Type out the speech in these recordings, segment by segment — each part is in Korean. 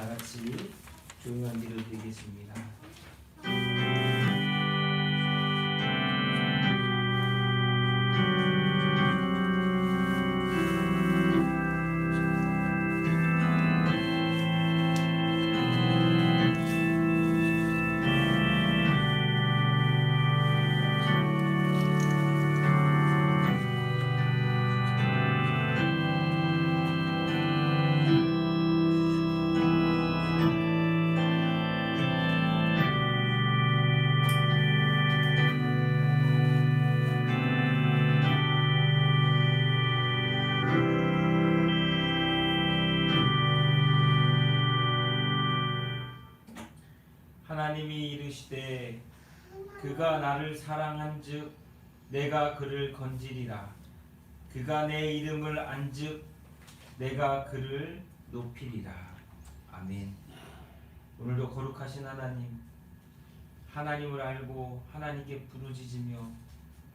다 같이 조용한 기도 드리겠습니다. 하나님이 이르시되 그가 나를 사랑한즉 내가 그를 건지리라. 그가 내 이름을 안즉 내가 그를 높이리라. 아멘. 오늘도 거룩하신 하나님을 알고 하나님께 부르짖으며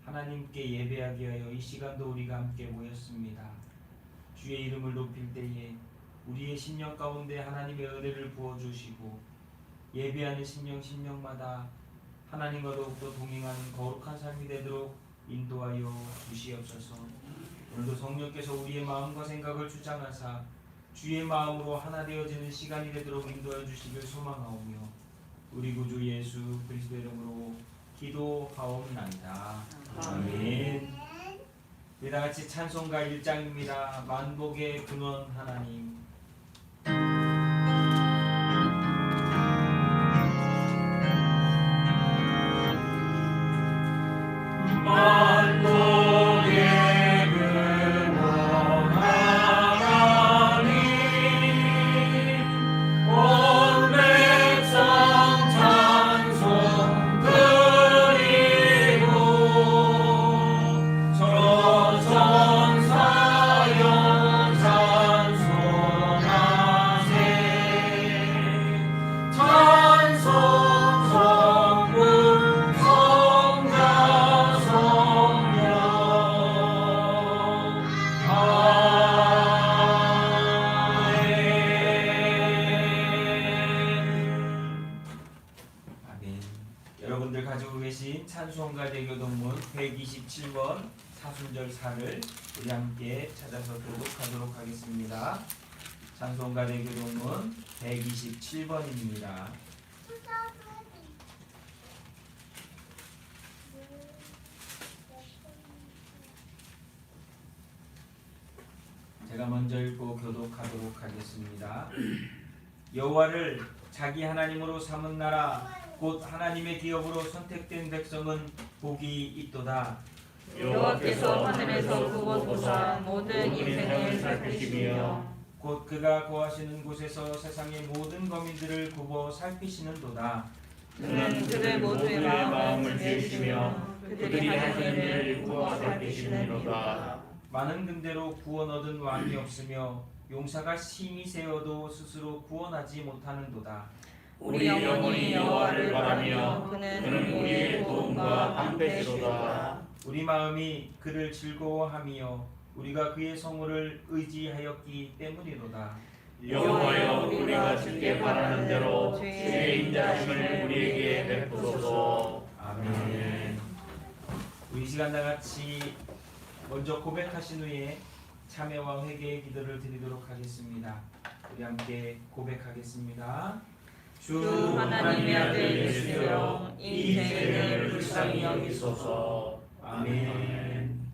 하나님께 예배하기 위하여 이 시간도 우리가 함께 모였습니다. 주의 이름을 높일 때에 우리의 심령 가운데 하나님의 은혜를 부어주시고 예배하는 심령마다 하나님과 더욱더 동행하는 거룩한 삶이 되도록 인도하여 주시옵소서. 오늘도 성령께서 우리의 마음과 생각을 주장하사 주의 마음으로 하나 되어지는 시간이 되도록 인도하여 주시길 소망하오며 우리 구주 예수 그리스도의 이름으로 기도하옵나이다. 아멘. 우리 다같이 찬송가 1장입니다. 만복의 근원 하나님. 여러분들 가지고 계신 찬송가 대교동문 127번 사순절 4를 우리 함께 찾아서 교독하도록 하겠습니다. 찬송가 대교동문 127번입니다. 제가 먼저 읽고 교독하도록 하겠습니다. 여호와를 자기 하나님으로 삼은 나라 곧 하나님의 기업으로 선택된 백성은 복이 있도다. 여호와께서 하늘에서 그곳 보사 모든 인생을 살피시며 곧 그가 거하시는 곳에서 세상의 모든 거민들을 굽어 살피시는도다. 그는 그들 모두의 마음을 지으시며 그들이 하시는 일을 구워 살피시느니로다. 많은 군대로 구원 얻은 왕이 없으며 용사가 심히 세어도 스스로 구원하지 못하는도다. 우리 영혼이 여호와를 바라며 그는 우리의 도움과 방패시로다. 우리 마음이 그를 즐거워하며 우리가 그의 성호를 의지하였기 때문이로다. 여호와여 우리가 주께 바라는 대로 주의 인자하심을 우리에게 베푸소서. 아멘. 우리 시간 다같이 먼저 고백하신 후에 참회와 회개의 기도를 드리도록 하겠습니다. 우리 함께 고백하겠습니다. 주 하나님의 아들 예수여 이 죄를 불쌍히 여기소서. 아멘.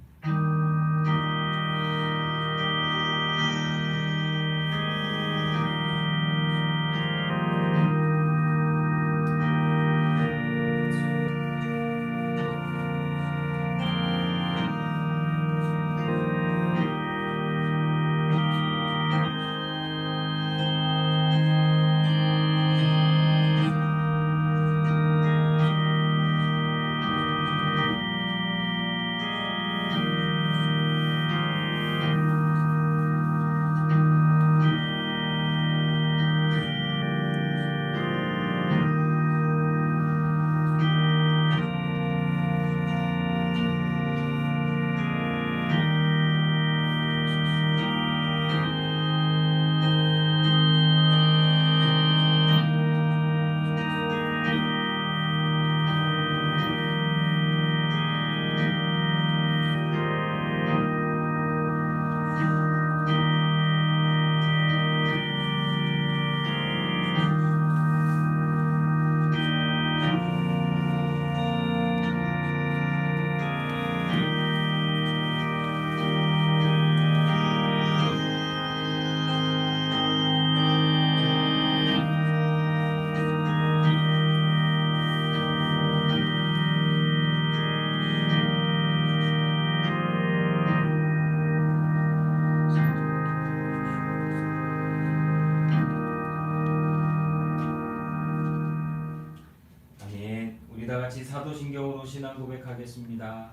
우리 다 같이 사도신경으로 신앙 고백하겠습니다.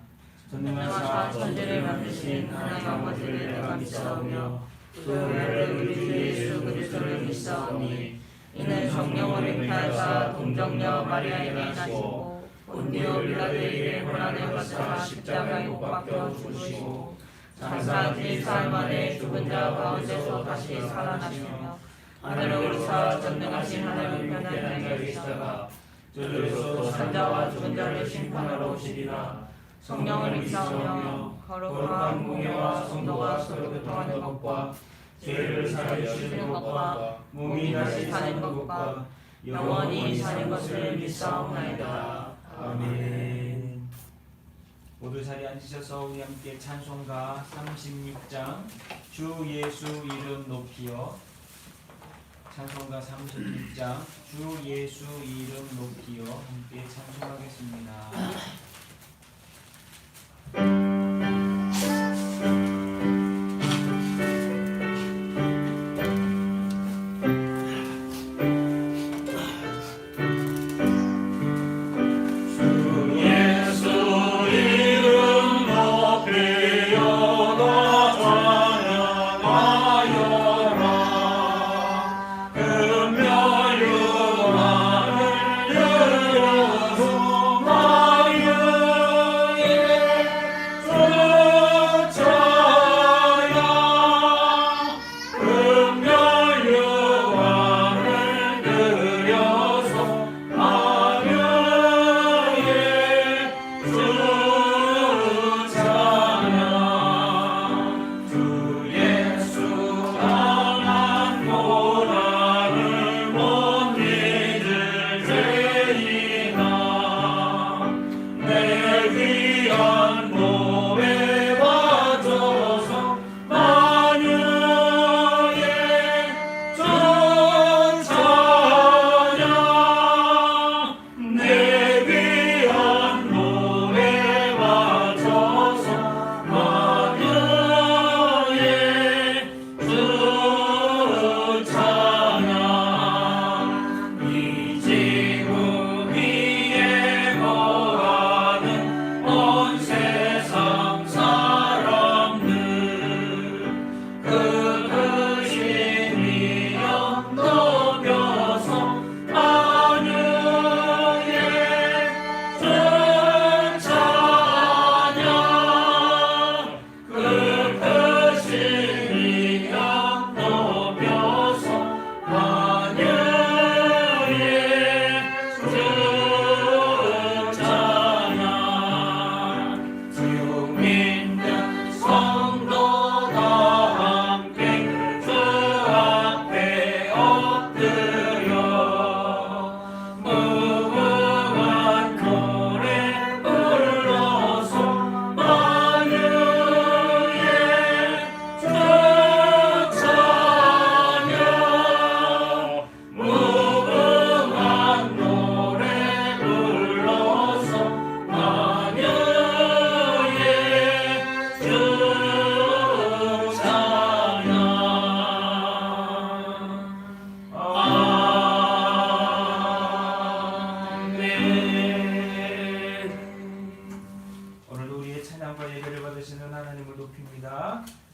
전능하사 천지를 만드신 하나님 아버지를 내가 믿사오며 또 나를 우리 주 예수 그리스도를 믿사오니 이는 성령으로 잉태하사 동정녀 마리아에게 나시고 본디오 빌라도에게 고난을 받으사 십자가에 못 박혀 죽으시고 장사한 지 사흘 만에 죽은 자 가운데서 다시 살아나시며 하늘을 오르사 전능하신 하나님 편안하게 계시다가 저리로서 산 자와 죽은 자를 심판하러 오시리라. 성령을 믿사오며 거룩한 공예와 성도가 서로 교통하는 것과 죄를 사하여 주시는 것과 몸이 다시 사는 것과 영원히 사는 것을 믿사옵나이다. 아멘. 모두 자리에 앉으셔서 우리 함께 찬송가 36장 주 예수 이름 높이여, 찬송가 36장 주 예수 이름 높이여 함께 찬송하겠습니다.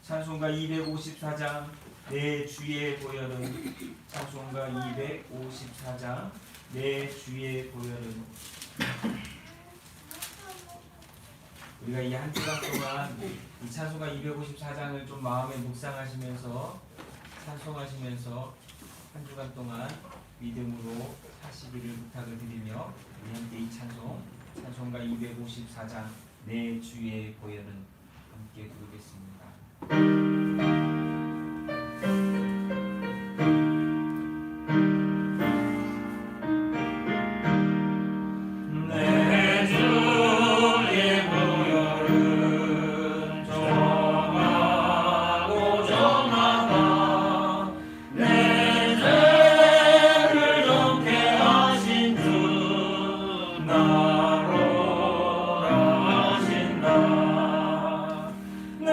찬송가 254장 내 주의 보혈은, 찬송가 254장 내 주의 보혈은. 우리가 이 한 주간 동안 이 찬송가 254장을 좀 마음에 묵상하시면서 찬송하시면서 한 주간 동안 믿음으로 사시기를 부탁을 드리며 우리 함께 이 찬송가 254장 내 주의 보혈은 함께 부르겠습니다. 나로 하신다. 내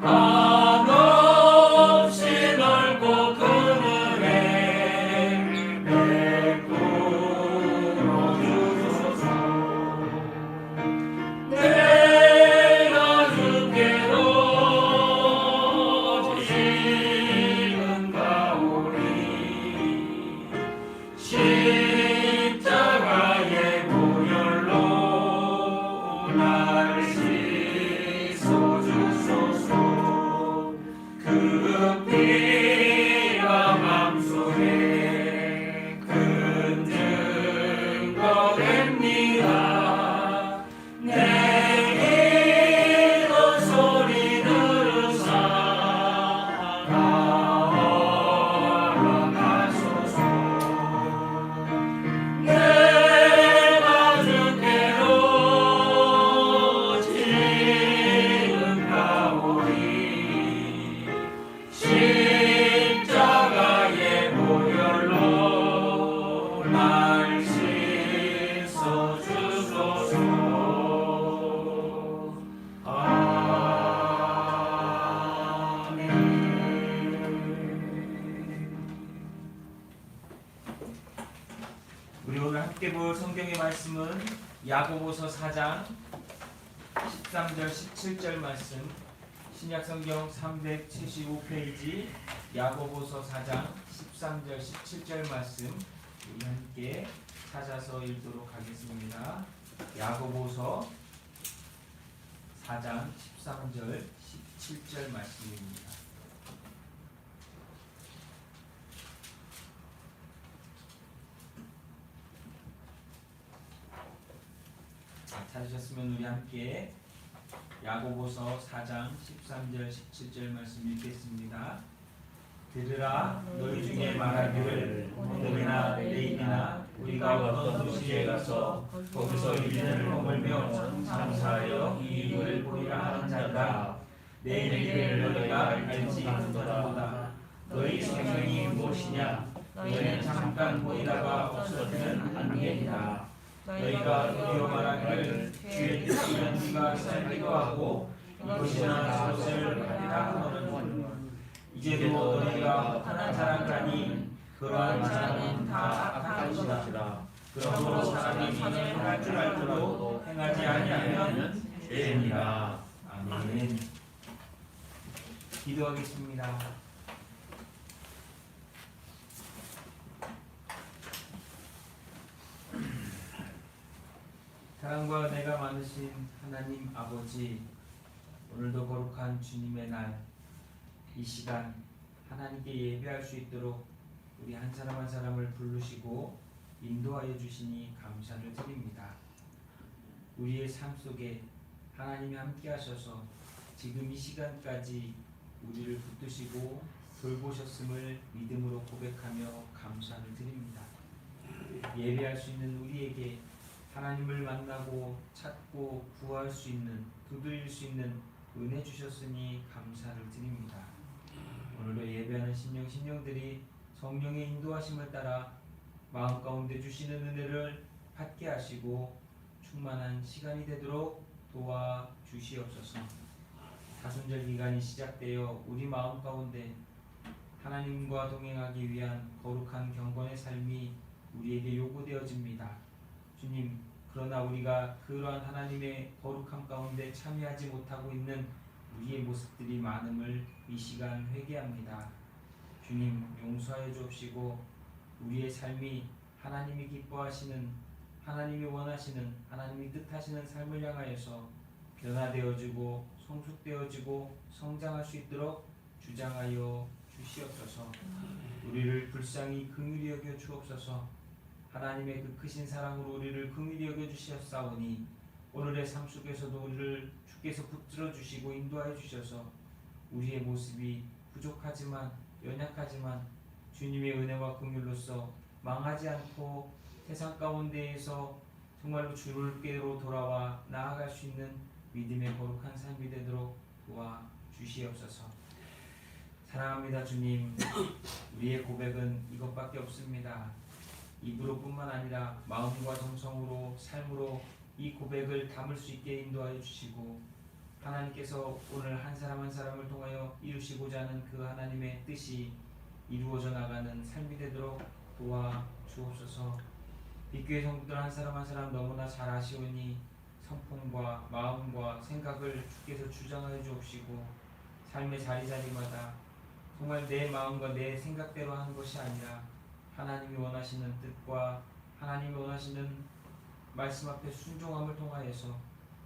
한없이 넓고 그늘에 베풀어 주소서. 내가 주께로 지금 가오리. 십자가의 보혈로 날 씻어주소서. 그 피가 맘속에 큰 증거 됩니다. 내 기도 소리 들으사 나아가소서. 내가 주께로 지금 가오리. 십자가의 보혈로 날 씻어주소서. 아멘. 우리 오늘 함께 볼 성경의 말씀은 야고보서 4장 13절 17절 말씀, 신약성경 375페이지 야고보서 4장 13절 17절 말씀 우리 함께 찾아서 읽도록 하겠습니다. 야고보서 4장 13절 17절 말씀입니다. 찾으셨으면 우리 함께 야고보서 4장 13절 17절 말씀 읽겠습니다. 들으라, 너희 중에 말하기를 오늘이나 내일이나 우리가 어떤 도시에 가서 거기서 1년을 머물며 장사하여 이익을 보리라 하는 자다. 내일 일을 너희가 알지 못하도다. 너희 생명이 무엇이냐? 너희는 잠깐 보이다가 없어지는 안개이다. 너희가 도리어 말하기를 주의 뜻이면 우리가 살기도 하고 이것이나 저것을 하리라 하거든. 이제도 너희가 하나 자랑하니 그러한 자는 다 악한 것이라. 그러므로 사람이 행할 줄 알고도 행하지 아니하면 죄니라. 아멘. 기도하겠습니다. 사랑과 은혜가 많으신 하나님 아버지, 오늘도 거룩한 주님의 날, 이 시간 하나님께 예배할 수 있도록 우리 한 사람 한 사람을 부르시고 인도하여 주시니 감사를 드립니다. 우리의 삶 속에 하나님이 함께 하셔서 지금 이 시간까지 우리를 붙드시고 돌보셨음을 믿음으로 고백하며 감사를 드립니다. 예배할 수 있는 우리에게 하나님을 만나고 찾고 구할 수 있는, 두드릴 수 있는 은혜 주셨으니 감사를 드립니다. 오늘도 예배하는 신령들이 성령의 인도하심을 따라 마음 가운데 주시는 은혜를 받게 하시고 충만한 시간이 되도록 도와주시옵소서. 사순절 기간이 시작되어 우리 마음 가운데 하나님과 동행하기 위한 거룩한 경건의 삶이 우리에게 요구되어집니다. 주님, 그러나 우리가 그러한 하나님의 거룩함 가운데 참여하지 못하고 있는 우리의 모습들이 많음을 이 시간 회개합니다. 주님, 용서하여 주옵시고 우리의 삶이 하나님이 기뻐하시는, 하나님이 원하시는, 하나님이 뜻하시는 삶을 향하여서 변화되어지고 성숙되어지고 성장할 수 있도록 주장하여 주시옵소서. 우리를 불쌍히 긍휼히 여겨 주옵소서. 하나님의 그 크신 사랑으로 우리를 긍휼히 여겨 주셨사오니 오늘의 삶 속에서도 우리를 주께서 붙들어 주시고 인도하여 주셔서 우리의 모습이 부족하지만 연약하지만 주님의 은혜와 긍휼로서 망하지 않고 세상 가운데에서 정말로 주님께로 돌아와 나아갈 수 있는 믿음의 거룩한 삶이 되도록 도와 주시옵소서. 사랑합니다. 주님, 우리의 고백은 이것밖에 없습니다. 입으로뿐만 아니라 마음과 정성으로 삶으로 이 고백을 담을 수 있게 인도하여 주시고 하나님께서 오늘 한 사람 한 사람을 통하여 이루시고자 하는 그 하나님의 뜻이 이루어져 나가는 삶이 되도록 도와주옵소서. 이 교회 성도들 한 사람 한 사람 너무나 잘 아시오니 성품과 마음과 생각을 주께서 주장하여 주옵시고 삶의 자리자리마다 정말 내 마음과 내 생각대로 하는 것이 아니라 하나님이 원하시는 뜻과 하나님이 원하시는 말씀 앞에 순종함을 통하여서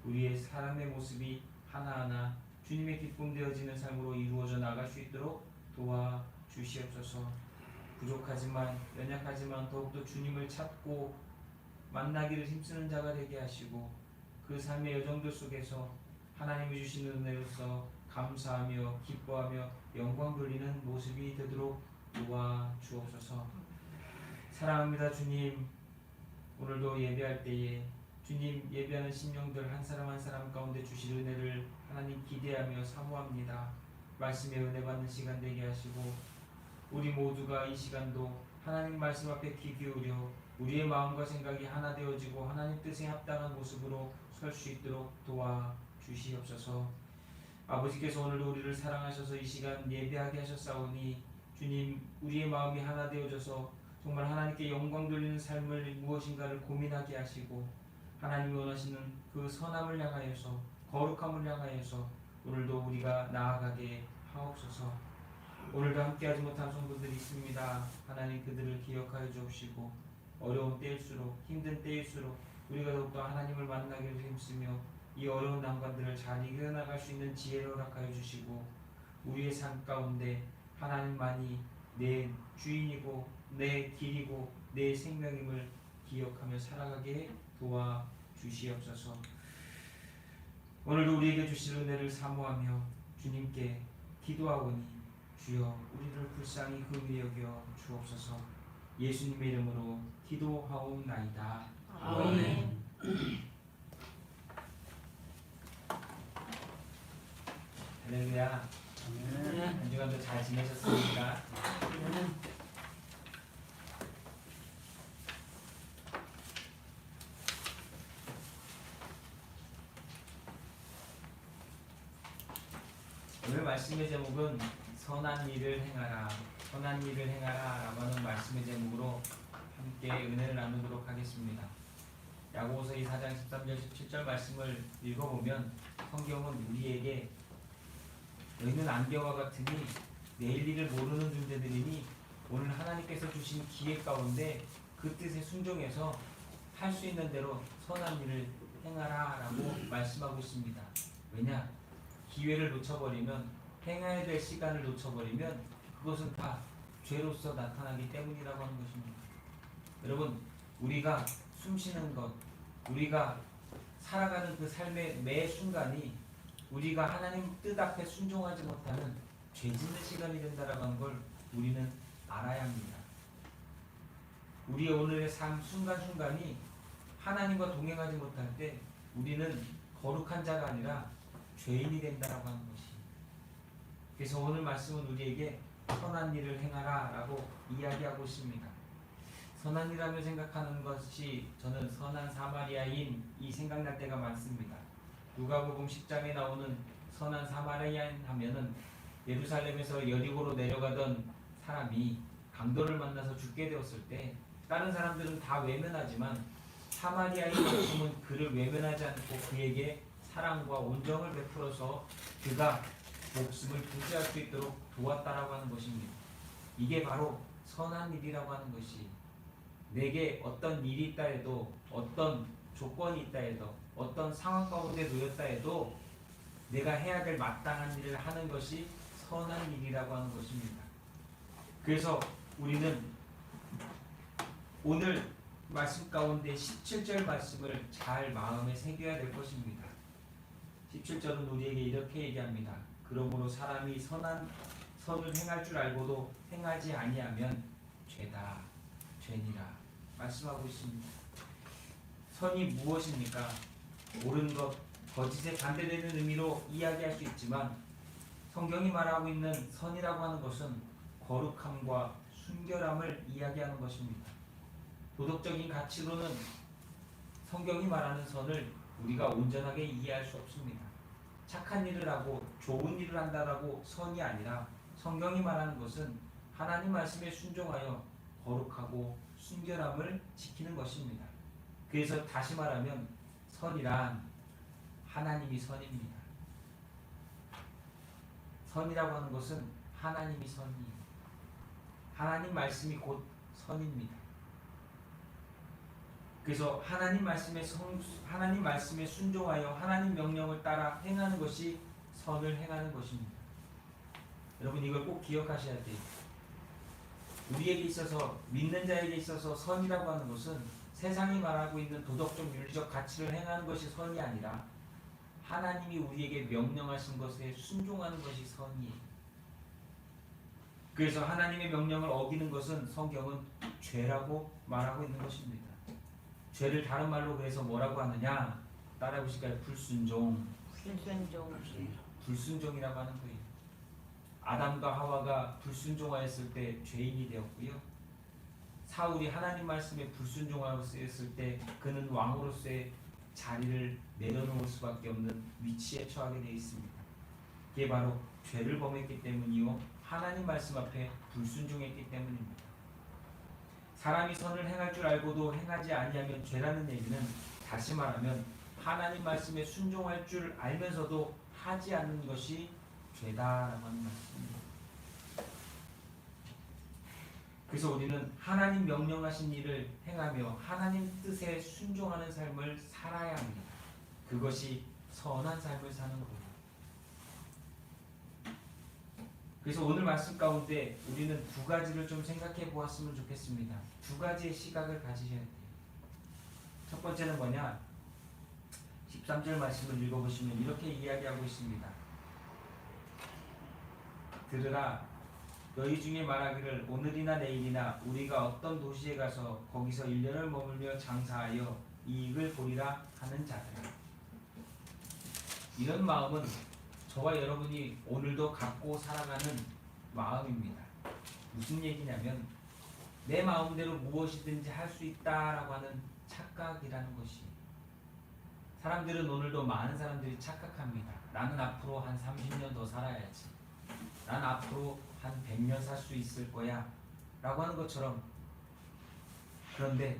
우리의 사람의 모습이 하나하나 주님의 기쁨 되어지는 삶으로 이루어져 나갈 수 있도록 도와주시옵소서. 부족하지만 연약하지만 더욱더 주님을 찾고 만나기를 힘쓰는 자가 되게 하시고 그 삶의 여정들 속에서 하나님이 주시는 은혜로서 감사하며 기뻐하며 영광 돌리는 모습이 되도록 도와주옵소서. 사랑합니다 주님. 오늘도 예배할 때에 주님 예배하는 심령들 한 사람 한 사람 가운데 주실 은혜를 하나님 기대하며 사모합니다. 말씀의 은혜 받는 시간 되게 하시고 우리 모두가 이 시간도 하나님 말씀 앞에 귀 기울여 우리의 마음과 생각이 하나 되어지고 하나님 뜻에 합당한 모습으로 설 수 있도록 도와주시옵소서. 아버지께서 오늘도 우리를 사랑하셔서 이 시간 예배하게 하셨사오니 주님 우리의 마음이 하나 되어져서 정말 하나님께 영광 돌리는 삶을 무엇인가를 고민하게 하시고 하나님이 원하시는 그 선함을 향하여서 거룩함을 향하여서 오늘도 우리가 나아가게 하옵소서. 오늘도 함께하지 못한 성도들이 있습니다. 하나님 그들을 기억하여 주옵시고 어려운 때일수록 힘든 때일수록 우리가 더욱더 하나님을 만나기를 힘쓰며 이 어려운 난관들을 잘 이겨나갈 수 있는 지혜를 허락하여 주시고 우리의 삶 가운데 하나님만이 내 주인이고 내 길이고 내 생명임을 기억하며 살아가게 도와주시옵소서. 오늘도 우리에게 주실 은혜를 사모하며 주님께 기도하오니 주여 우리를 불쌍히 긍휼히 여겨 주옵소서. 예수님의 이름으로 기도하옵나이다. 아멘. 할렐루야. 한 주간도 잘 지내셨습니까? 오늘 말씀의 제목은 선한 일을 행하라, 선한 일을 행하라 라고 하는 말씀의 제목으로 함께 은혜를 나누도록 하겠습니다. 야고보서 4장 13절 17절 말씀을 읽어보면 성경은 우리에게 너희는 안개와 같으니 내일 일을 모르는 존재들이니 오늘 하나님께서 주신 기회 가운데 그 뜻에 순종해서 할 수 있는 대로 선한 일을 행하라 라고 말씀하고 있습니다. 왜냐? 기회를 놓쳐버리면 행해야 될 시간을 놓쳐버리면 그것은 다 죄로서 나타나기 때문이라고 하는 것입니다. 여러분 우리가 숨쉬는 것 우리가 살아가는 그 삶의 매 순간이 우리가 하나님 뜻 앞에 순종하지 못하는 죄 짓는 시간이 된다라고 하는 걸 우리는 알아야 합니다. 우리의 오늘의 삶 순간순간이 하나님과 동행하지 못할 때 우리는 거룩한 자가 아니라 죄인이 된다라고 하는 것이. 그래서 오늘 말씀은 우리에게 선한 일을 행하라 라고 이야기하고 있습니다. 선한 일하며 생각하는 것이 저는 선한 사마리아인이 생각날 때가 많습니다. 누가복음 10장에 나오는 선한 사마리아인 하면은 예루살렘에서 여리고로 내려가던 사람이 강도를 만나서 죽게 되었을 때 다른 사람들은 다 외면하지만 사마리아인만큼은 그를 외면하지 않고 그에게 사랑과 온정을 베풀어서 그가 목숨을 부지할 수 있도록 도왔다라고 하는 것입니다. 이게 바로 선한 일이라고 하는 것이 내게 어떤 일이 있다 해도 어떤 조건이 있다 해도 어떤 상황 가운데 놓였다 해도 내가 해야 될 마땅한 일을 하는 것이 선한 일이라고 하는 것입니다. 그래서 우리는 오늘 말씀 가운데 17절 말씀을 잘 마음에 새겨야 될 것입니다. 17절은 우리에게 이렇게 얘기합니다. 그러므로 사람이 선한 선을 행할 줄 알고도 행하지 아니하면 죄다 죄니라 말씀하고 있습니다. 선이 무엇입니까? 옳은 것, 거짓에 반대되는 의미로 이야기할 수 있지만 성경이 말하고 있는 선이라고 하는 것은 거룩함과 순결함을 이야기하는 것입니다. 도덕적인 가치로는 성경이 말하는 선을 우리가 온전하게 이해할 수 없습니다. 착한 일을 하고 좋은 일을 한다라고 선이 아니라 성경이 말하는 것은 하나님 말씀에 순종하여 거룩하고 순결함을 지키는 것입니다. 그래서 다시 말하면 선이란 하나님이 선입니다. 선이라고 하는 것은 하나님이 선이에요. 하나님 말씀이 곧 선입니다. 그래서 하나님 말씀에 순종하여 하나님 명령을 따라 행하는 것이 선을 행하는 것입니다. 여러분 이걸 꼭 기억하셔야 돼요. 우리에게 있어서 믿는 자에게 있어서 선이라고 하는 것은 세상이 말하고 있는 도덕적 윤리적 가치를 행하는 것이 선이 아니라 하나님이 우리에게 명령하신 것에 순종하는 것이 선이에요. 그래서 하나님의 명령을 어기는 것은 성경은 죄라고 말하고 있는 것입니다. 죄를 다른 말로 그래서 뭐라고 하느냐? 따라해 보실까요? 불순종이라고 하는 거예요. 아담과 하와가 불순종하였을 때 죄인이 되었고요. 사울이 하나님 말씀에 불순종하였을 때 그는 왕으로서의 자리를 내려놓을 수밖에 없는 위치에 처하게 되어 있습니다. 이게 바로 죄를 범했기 때문이요, 하나님 말씀 앞에 불순종했기 때문입니다. 사람이 선을 행할 줄 알고도 행하지 아니하면 죄라는 얘기는 다시 말하면 하나님 말씀에 순종할 줄 알면서도 하지 않는 것이 죄다라고 하는 말씀입니다. 그래서 우리는 하나님 명령하신 일을 행하며 하나님 뜻에 순종하는 삶을 살아야 합니다. 그것이 선한 삶을 사는 거예요. 그래서 오늘 말씀 가운데 우리는 두 가지를 좀 생각해 보았으면 좋겠습니다. 두 가지의 시각을 가지셔야 돼요. 첫 번째는 뭐냐? 13절 말씀을 읽어보시면 이렇게 이야기하고 있습니다. 들으라, 너희 중에 말하기를 오늘이나 내일이나 우리가 어떤 도시에 가서 거기서 1년을 머물며 장사하여 이익을 보리라 하는 자들. 이런 마음은 저와 여러분이 오늘도 갖고 살아가는 마음입니다. 무슨 얘기냐면 내 마음대로 무엇이든지 할 수 있다라고 하는 착각이라는 것이. 사람들은 오늘도 많은 사람들이 착각합니다. 나는 앞으로 한 30년 더 살아야지. 난 앞으로 한 100년 살 수 있을 거야 라고 하는 것처럼. 그런데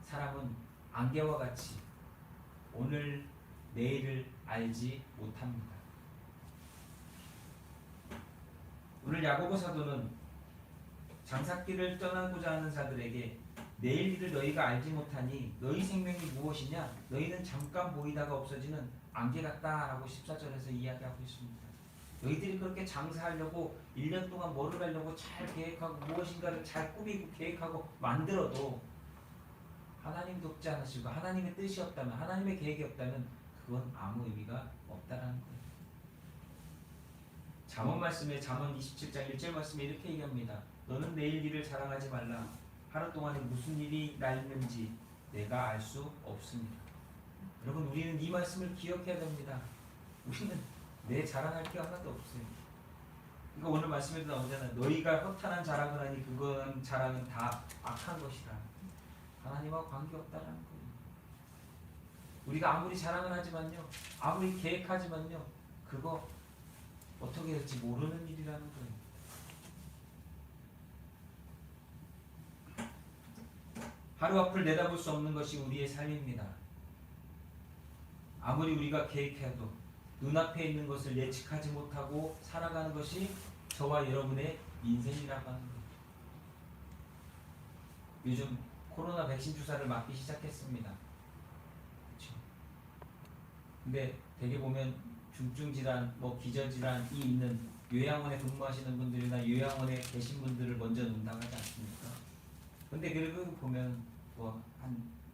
사람은 안개와 같이 오늘 내일을 알지 못합니다. 오늘 야고보 사도는 장사길을 떠나고자 하는 자들에게 내일 일을 너희가 알지 못하니 너희 생명이 무엇이냐? 너희는 잠깐 보이다가 없어지는 안개 같다라고 14절에서 이야기하고 있습니다. 너희들이 그렇게 장사하려고 1년 동안 뭐를 하려고 잘 계획하고 무엇인가를 잘 꾸미고 계획하고 만들어도 하나님 돕지 않으시고 하나님의 뜻이 없다면, 하나님의 계획이 없다면 그건 아무 의미가 없다라는 거예요. 잠언 말씀에 잠언 27장 1절 말씀에 이렇게 얘기합니다. 너는 내일 일을 자랑하지 말라. 하루 동안에 무슨 일이 나 있는지 내가 알 수 없습니다. 여러분 우리는 이 말씀을 기억해야 됩니다. 우리는 내 자랑할 게 하나도 없어요. 그러니까 오늘 말씀에도 나오잖아요. 너희가 허탄한 자랑을 하니 그건 자랑은 다 악한 것이라. 하나님하고 관계없다라는 거예요. 우리가 아무리 자랑을 하지만요, 아무리 계획하지만요, 그거 어떻게 될지 모르는 일이라는 거예요. 하루 앞을 내다볼 수 없는 것이 우리의 삶입니다. 아무리 우리가 계획해도 눈앞에 있는 것을 예측하지 못하고 살아가는 것이 저와 여러분의 인생이라고 하는 거예요. 요즘 코로나 백신 주사를 맞기 시작했습니다. 그렇죠? 근데 대개 보면 중증 질환, 기저 질환이 있는 요양원에 근무하시는 분들이나 요양원에 계신 분들을 먼저 논다고 하지 않습니까? 근데 그리고 보면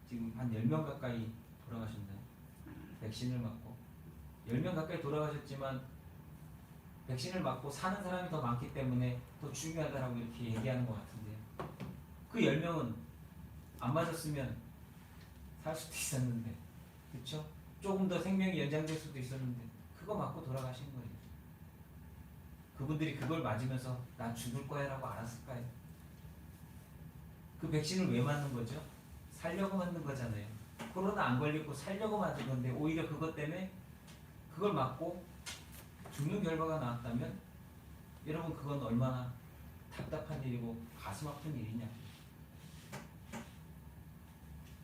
지금 한 10명 가까이 돌아가셨나요? 백신을 맞고 10명 가까이 돌아가셨지만 백신을 맞고 사는 사람이 더 많기 때문에 더 중요하다라고 이렇게 얘기하는 것 같은데요. 그 10명은 안 맞았으면 살 수도 있었는데, 그렇죠? 조금 더 생명이 연장될 수도 있었는데 그거 맞고 돌아가신 거예요. 그분들이 그걸 맞으면서 나 죽을 거야 라고 알았을까요? 그 백신을 왜 맞는 거죠? 살려고 맞는 거잖아요. 코로나 안 걸리고 살려고 맞은 건데 오히려 그것 때문에 그걸 맞고 죽는 결과가 나왔다면 여러분 그건 얼마나 답답한 일이고 가슴 아픈 일이냐.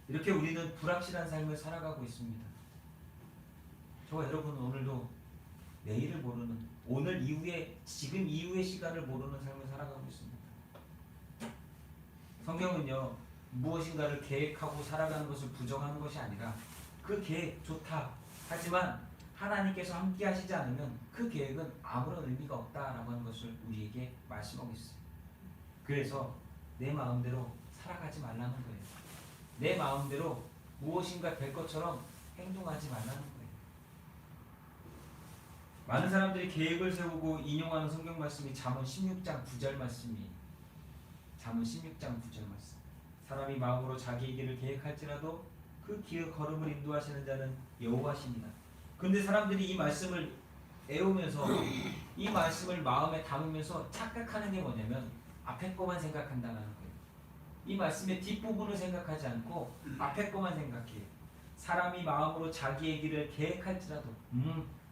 이렇게 우리는 불확실한 삶을 살아가고 있습니다. 저와 여러분은 오늘도 내일을 모르는, 오늘 이후에, 지금 이후의 시간을 모르는 삶을 살아가고 있습니다. 성경은요, 무엇인가를 계획하고 살아가는 것을 부정하는 것이 아니라 그 계획 좋다. 하지만 하나님께서 함께 하시지 않으면 그 계획은 아무런 의미가 없다라고 하는 것을 우리에게 말씀하고 있어요. 그래서 내 마음대로 살아가지 말라는 거예요. 내 마음대로 무엇인가 될 것처럼 행동하지 말라는 거예요. 많은 사람들이 계획을 세우고 인용하는 성경 말씀이 잠언 16장 9절 말씀이에요. 잠언 16장 9절 말씀. 사람이 마음으로 자기의 길을 계획할지라도 그 길의 걸음을 인도하시는 자는 여호와시니라. 근데 사람들이 이 말씀을 애우면서 이 말씀을 마음에 담으면서 착각하는 게 뭐냐면 앞에 거만 생각한다는 거예요. 이 말씀의 뒷부분을 생각하지 않고 앞에 거만 생각해요. 사람이 마음으로 자기의 길을 계획할지라도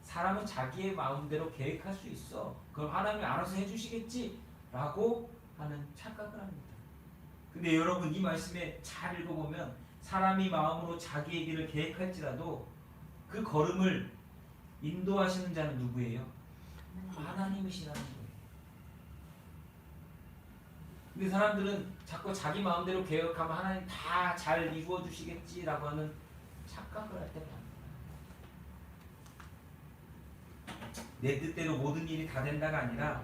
사람은 자기의 마음대로 계획할 수 있어. 그럼 하나님이 알아서 해주시겠지? 라고 하는 착각을 합니다. 근데 여러분 이 말씀에 잘 읽어보면 사람이 마음으로 자기의 길을 계획할지라도 그 걸음을 인도하시는 자는 누구예요? 하나님이시라는 거예요. 근데 사람들은 자꾸 자기 마음대로 계획하면 하나님 다 잘 이루어 주시겠지라고 하는 착각을 할 때가 많아요. 내 뜻대로 모든 일이 다 된다가 아니라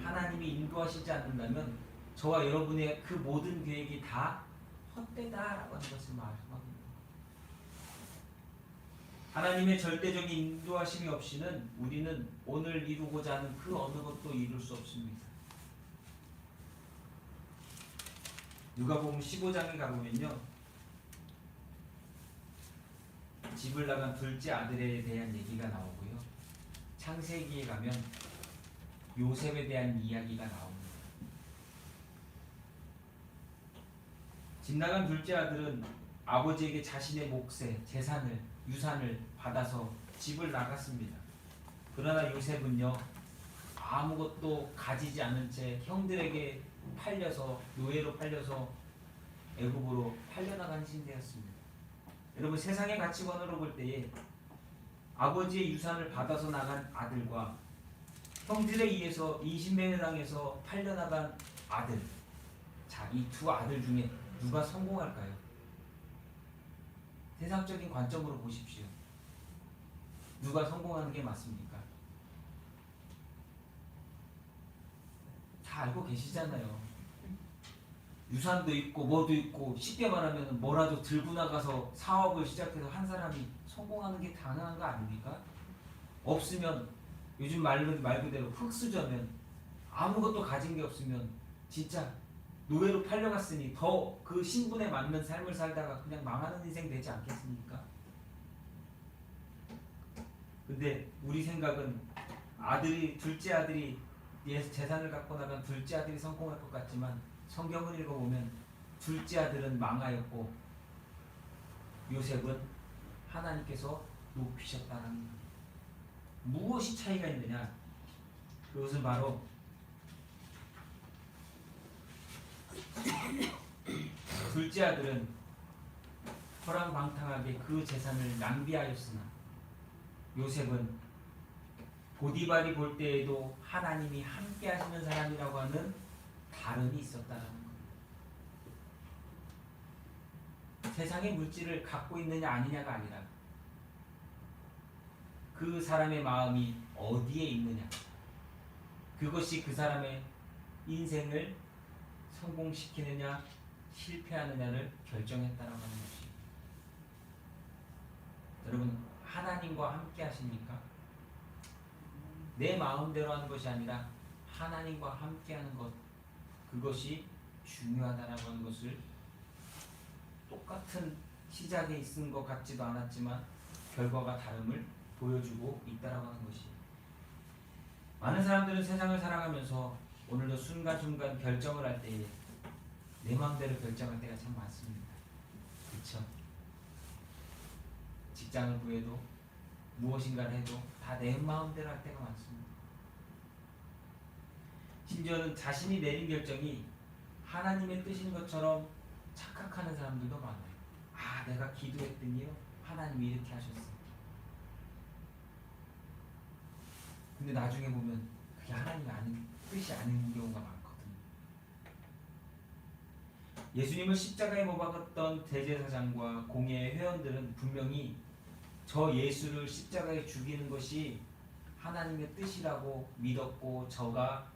하나님이 인도하시지 않는다면 저와 여러분의 그 모든 계획이 다 헛되다라고 하는 것을 말합니다. 하나님의 절대적인 인도하심이 없이는 우리는 오늘 이루고자 하는 그 어느 것도 이룰 수 없습니다. 누가복음 15장에 가보면요, 집을 나간 둘째 아들에 대한 얘기가 나오고요, 창세기에 가면 요셉에 대한 이야기가 나옵니다. 집 나간 둘째 아들은 아버지에게 자신의 몫의 재산을, 유산을 받아서 집을 나갔습니다. 그러나 요셉은요, 아무것도 가지지 않은 채 형들에게 팔려서, 노예로 팔려서 애굽으로 팔려나간 신세였습니다. 여러분, 세상의 가치관으로 볼 때에 아버지의 유산을 받아서 나간 아들과 형들에 의해서 인신매매 당해서 팔려나간 아들, 자, 이 두 아들 중에 누가 성공할까요? 세상적인 관점으로 보십시오. 누가 성공하는 게 맞습니까? 다 알고 계시잖아요. 유산도 있고 뭐도 있고 쉽게 말하면 뭐라도 들고 나가서 사업을 시작해서 한 사람이 성공하는 게 당연한 거 아닙니까? 없으면 요즘 말 그대로 흙수저면 아무것도 가진 게 없으면 진짜 노예로 팔려갔으니 더 그 신분에 맞는 삶을 살다가 그냥 망하는 인생 되지 않겠습니까? 근데 우리 생각은 둘째 아들이 재산을 갖고 나간 둘째 아들이 성공할 것 같지만 성경을 읽어보면 둘째 아들은 망하였고 요셉은 하나님께서 높이셨다는 거예요. 무엇이 차이가 있느냐? 그것은 바로 둘째 아들은 허랑방탕하게 그 재산을 낭비하였으나 요셉은 보디발이 볼 때에도 하나님이 함께 하시는 사람이라고 하는 다름이 있었다는 거예요. 세상의 물질을 갖고 있느냐 아니냐가 아니라 그 사람의 마음이 어디에 있느냐, 그것이 그 사람의 인생을 성공시키느냐 실패하느냐를 결정했다라고 하는 것이. 여러분, 하나님과 함께 하십니까? 내 마음대로 하는 것이 아니라 하나님과 함께 하는 것, 그것이 중요하다라고 하는 것을 똑같은 시작에 있은 것 같지도 않았지만 결과가 다름을 보여주고 있다라고 하는 것이. 많은 사람들은 세상을 살아가면서 오늘도 순간순간 결정을 할 때에 내 마음대로 결정할 때가 참 많습니다. 그렇죠? 직장을 구해도 무엇인가를 해도 다 내 마음대로 할 때가 많습니다. 심지어는 자신이 내린 결정이 하나님의 뜻인 것처럼 착각하는 사람들도 많아요. 아, 내가 기도했더니요 하나님이 이렇게 하셨어. 근데 나중에 보면 그게 하나님이 아닌 뜻이 아닌 경우가 많거든요. 예수님을 십자가에 못 박았던 대제사장과 공예의 회원들은 분명히 저 예수를 십자가에 죽이는 것이 하나님의 뜻이라고 믿었고 저가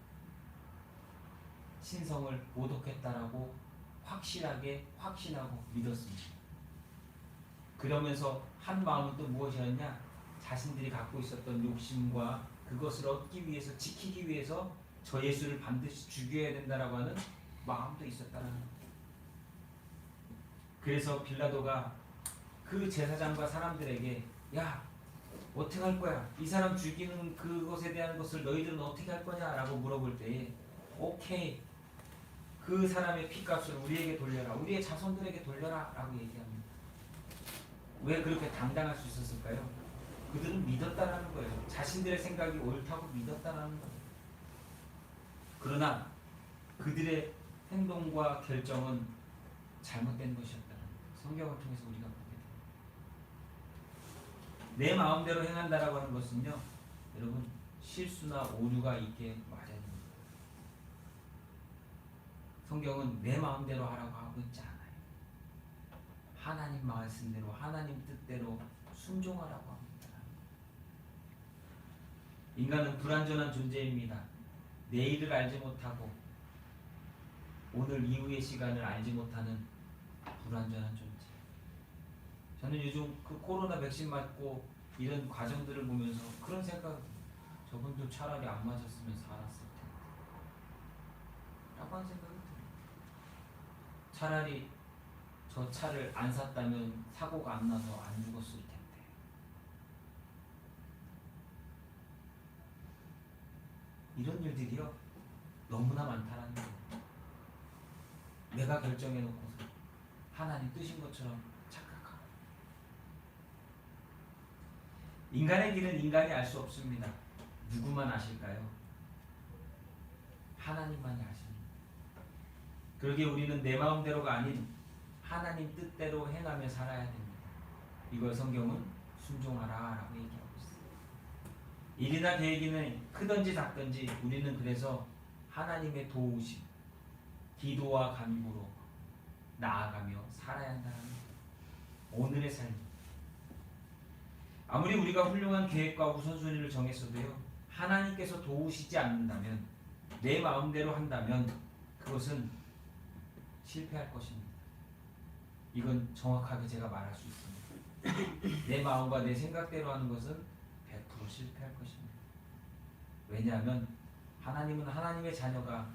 신성을 모독했다라고 확실하게 확신하고 믿었습니다. 그러면서 한 마음은 또 무엇이었냐? 자신들이 갖고 있었던 욕심과 그것을 얻기 위해서 지키기 위해서 저 예수를 반드시 죽여야 된다라고 하는 마음도 있었다는 거예요. 그래서 빌라도가 그 제사장과 사람들에게 야 어떻게 할 거야? 이 사람 죽이는 그것에 대한 것을 너희들은 어떻게 할 거냐라고 물어볼 때에 오케이 그 사람의 피값을 우리에게 돌려라. 우리의 자손들에게 돌려라 라고 얘기합니다. 왜 그렇게 당당할 수 있었을까요? 그들은 믿었다라는 거예요. 자신들의 생각이 옳다고 믿었다라는 거예요. 그러나 그들의 행동과 결정은 잘못된 것이었다는 거예요. 성경을 통해서 우리가 보게 돼요. 내 마음대로 행한다라고 하는 것은요, 여러분 실수나 오류가 있게 마련입니다. 성경은 내 마음대로 하라고 하고 있지 않아요. 하나님 말씀대로 하나님 뜻대로 순종하라고 합니다. 인간은 불완전한 존재입니다. 내일을 알지 못하고 오늘 이후의 시간을 알지 못하는 불완전한 존재. 저는 요즘 그 코로나 백신 맞고 이런 과정들을 보면서 그런 생각, 저분도 차라리 안 맞았으면 살았을 텐데 라고 하는 생각이 들어요. 차라리 저 차를 안 샀다면 사고가 안 나서 안 죽었을 텐데. 이런 일들이요 너무나 많다라는 거예요. 내가 결정해놓고서 하나님 뜻인 것처럼 착각하고. 인간의 길은 인간이 알 수 없습니다. 누구만 아실까요? 하나님만이 아십니다. 그러기에 우리는 내 마음대로가 아닌 하나님 뜻대로 행하며 살아야 됩니다. 이걸 성경은 순종하라 라고 얘기하고 있어요. 일이나 계획이는 크든지 작든지 우리는 그래서 하나님의 도우심, 기도와 간구로 나아가며 살아야 한다는 오늘의 삶. 아무리 우리가 훌륭한 계획과 우선순위를 정했어도요 하나님께서 도우시지 않는다면, 내 마음대로 한다면 그것은 실패할 것입니다. 이건 정확하게 제가 말할 수 있습니다. 내 마음과 내 생각대로 하는 것은 100% 실패할 것입니다. 왜냐하면 하나님은 하나님의 자녀가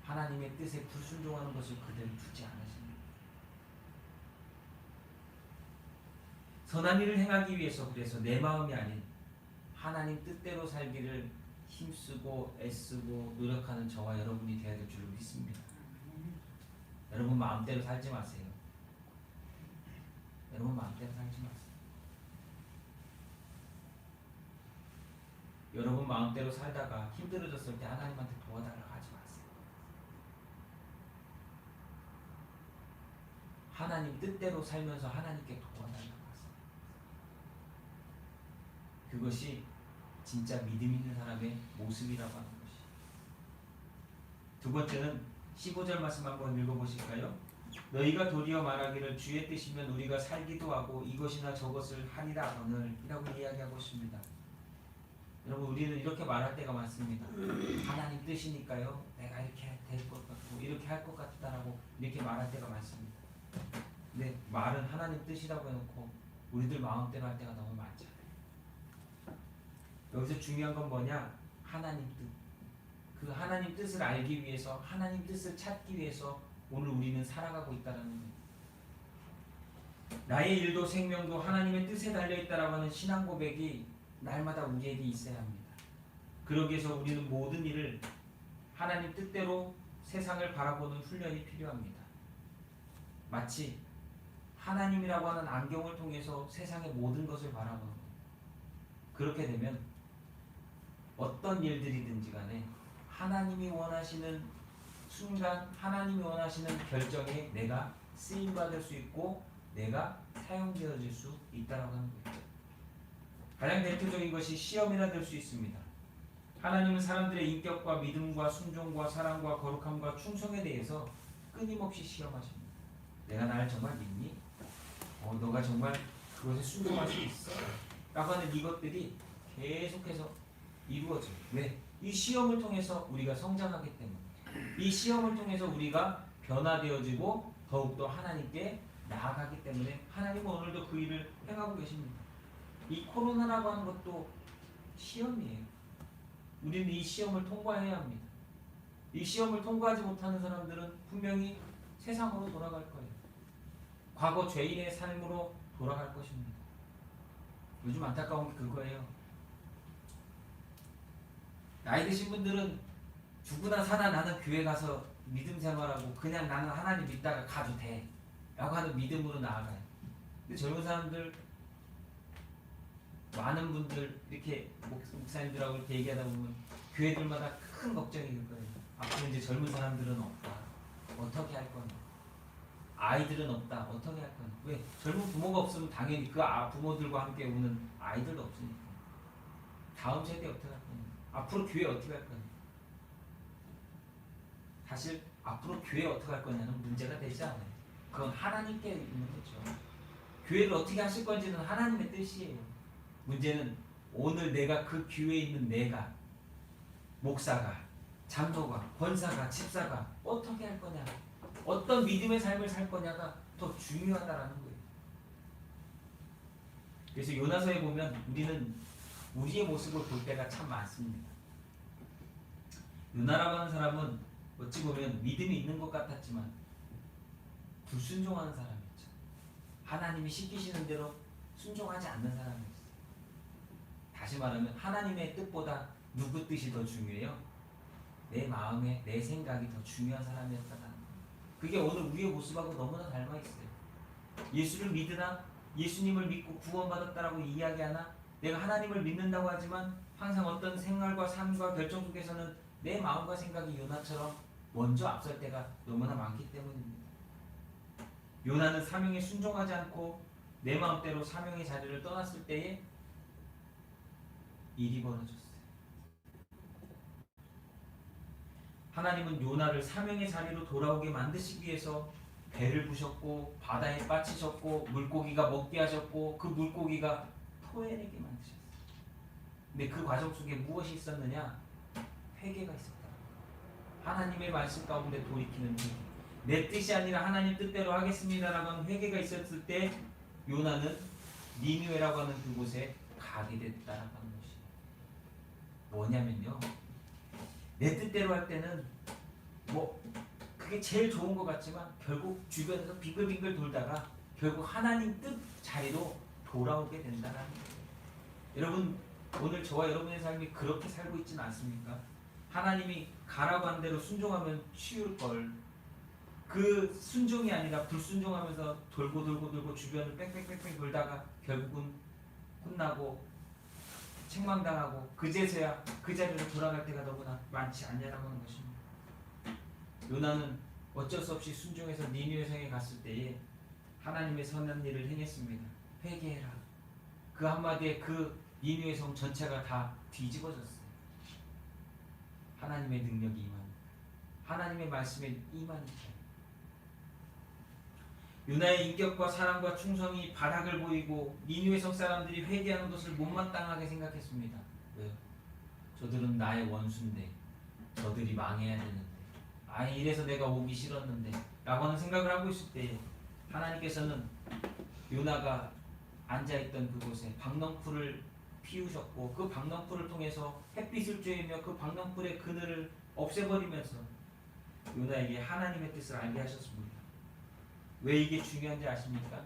하나님의 뜻에 불순종하는 것을 그대로 두지 않으십니다. 선한 일을 행하기 위해서 그래서 내 마음이 아닌 하나님 뜻대로 살기를 힘쓰고 애쓰고 노력하는 저와 여러분이 되어야 될 줄로 믿습니다. 여러분 마음대로 살지 마세요. 여러분 마음대로 살지 마세요. 여러분 마음대로 살다가 힘들어졌을 때 하나님한테 도와달라고 하지 마세요. 하나님 뜻대로 살면서 하나님께 도와달라고 하세요. 그것이 진짜 믿음 있는 사람의 모습이라고 하는 것이. 두 번째는 15절 말씀 한번 읽어보실까요? 너희가 도리어 말하기를 주의 뜻이면 우리가 살기도 하고 이것이나 저것을 하리라 하거늘 이라고 이야기하고 있습니다. 여러분 우리는 이렇게 말할 때가 많습니다. 하나님 뜻이니까요 내가 이렇게 될 것 같고 이렇게 할 것 같다라고 이렇게 말할 때가 많습니다. 근데 말은 하나님 뜻이라고 해놓고 우리들 마음대로 할 때가 너무 많잖아요. 여기서 중요한 건 뭐냐? 하나님 뜻. 그 하나님 뜻을 알기 위해서, 하나님 뜻을 찾기 위해서 오늘 우리는 살아가고 있다는 거예요. 나의 일도 생명도 하나님의 뜻에 달려있다라고 하는 신앙 고백이 날마다 우리에게 있어야 합니다. 그러기 위해서 우리는 모든 일을 하나님 뜻대로 세상을 바라보는 훈련이 필요합니다. 마치 하나님이라고 하는 안경을 통해서 세상의 모든 것을 바라보는 거예요. 그렇게 되면 어떤 일들이든지 간에 하나님이 원하시는 순간, 하나님이 원하시는 결정에 내가 쓰임받을 수 있고 내가 사용되어질 수 있다고 하는 거예요. 가장 대표적인 것이 시험이라 될 수 있습니다. 하나님은 사람들의 인격과 믿음과 순종과 사랑과 거룩함과 충성에 대해서 끊임없이 시험하십니다. 내가 나를 정말 믿니? 너가 정말 그것에 순종할 수 있어? 라고 하는 이것들이 계속해서 이루어져요. 왜? 이 시험을 통해서 우리가 성장하기 때문에, 이 시험을 통해서 우리가 변화되어지고 더욱더 하나님께 나아가기 때문에 하나님은 오늘도 그 일을 행하고 계십니다. 이 코로나라고 하는 것도 시험이에요. 우리는 이 시험을 통과해야 합니다. 이 시험을 통과하지 못하는 사람들은 분명히 세상으로 돌아갈 거예요. 과거 죄인의 삶으로 돌아갈 것입니다. 요즘 안타까운 게 그거예요. 나이 드신 분들은 죽으나 사나 나는 교회 가서 믿음 생활하고 그냥 나는 하나님 믿다가 가도 돼 라고 하는 믿음으로 나아가요. 근데 젊은 사람들, 많은 분들 이렇게 목사님들하고 이렇게 얘기하다 보면 교회들마다 큰 걱정이 들 거예요. 앞으로 이제 젊은 사람들은 없다. 어떻게 할 거냐. 아이들은 없다. 어떻게 할 거냐. 왜? 젊은 부모가 없으면 당연히 그 부모들과 함께 오는 아이들도 없으니까. 다음 세대 어떻게 할 거냐. 앞으로 교회 어떻게 할 거냐. 사실 앞으로 교회 어떻게 할 거냐는 문제가 되지 않아요. 그건 하나님께 있는 거죠. 교회를 어떻게 하실 건지는 하나님의 뜻이에요. 문제는 오늘 내가 그 교회에 있는 내가, 목사가, 장로가, 권사가, 집사가 어떻게 할 거냐, 어떤 믿음의 삶을 살 거냐가 더 중요하다라는 거예요. 그래서 요나서에 보면 우리는 우리의 모습을 볼 때가 참 많습니다. 요나라고 하는 사람은 어찌 보면 믿음이 있는 것 같았지만 불순종하는 사람이었죠. 하나님이 시키시는 대로 순종하지 않는 사람이었어요. 다시 말하면 하나님의 뜻보다 누구 뜻이 더 중요해요? 내 마음에 내 생각이 더 중요한 사람이었다는 거예요. 그게 오늘 우리의 모습하고 너무나 닮아 있어요. 예수를 믿으나, 예수님을 믿고 구원받았다라고 이야기하나, 내가 하나님을 믿는다고 하지만 항상 어떤 생활과 삶과 결정 속에서는 내 마음과 생각이 요나처럼 먼저 앞설 때가 너무나 많기 때문입니다. 요나는 사명에 순종하지 않고 내 마음대로 사명의 자리를 떠났을 때에 일이 벌어졌어요. 하나님은 요나를 사명의 자리로 돌아오게 만드시기 위해서 배를 부셨고 바다에 빠치셨고 물고기가 먹게 하셨고 그 물고기가 토해내게 만드셨어요. 근데 그 과정 속에 무엇이 있었느냐? 회개가 있었다. 하나님의 말씀 가운데 돌이키는 회개. 내 뜻이 아니라 하나님 뜻대로 하겠습니다라고 하는 회개가 있었을 때 요나는 니느웨라고 하는 그곳에 가게 됐다라고 하는 것이 뭐냐면요, 내 뜻대로 할 때는 그게 제일 좋은 것 같지만 결국 주변에서 빙글빙글 돌다가 결국 하나님 뜻 자리로 돌아오게 된다는 거예요. 여러분, 오늘 저와 여러분의 삶이 그렇게 살고 있지는 않습니까? 하나님이 가라고 한 대로 순종하면 치울 걸, 그 순종이 아니라 불순종하면서 돌고 주변을 뺑뺑뺑뺑 돌다가 결국은 혼나고 책망당하고 그제서야 그 자리로 돌아갈 때가 너무나 많지 않냐라고 하는 것입니다. 요나는 어쩔 수 없이 순종해서 니느웨 성에 갔을 때에 하나님의 선한 일을 행했습니다. 회개해라. 그 한마디에 그 니느웨 성 전체가 다 뒤집어졌어요. 하나님의 능력이 임하니까, 하나님의 말씀에 임하니까. 요나의 인격과 사랑과 충성이 바닥을 보이고 니느웨 성 사람들이 회개하는 것을 못마땅하게 생각했습니다. 왜요? 저들은 나의 원수인데, 저들이 망해야 되는데, 이래서 내가 오기 싫었는데 라고 하는 생각을 하고 있을 때 하나님께서는 요나가 앉아있던 그곳에 박넝쿨을 피우셨고 그 박넝쿨을 통해서 햇빛을 쬐며 그 박넝쿨의 그늘을 없애버리면서 요나에게 하나님의 뜻을 알게 하셨습니다. 왜 이게 중요한지 아십니까?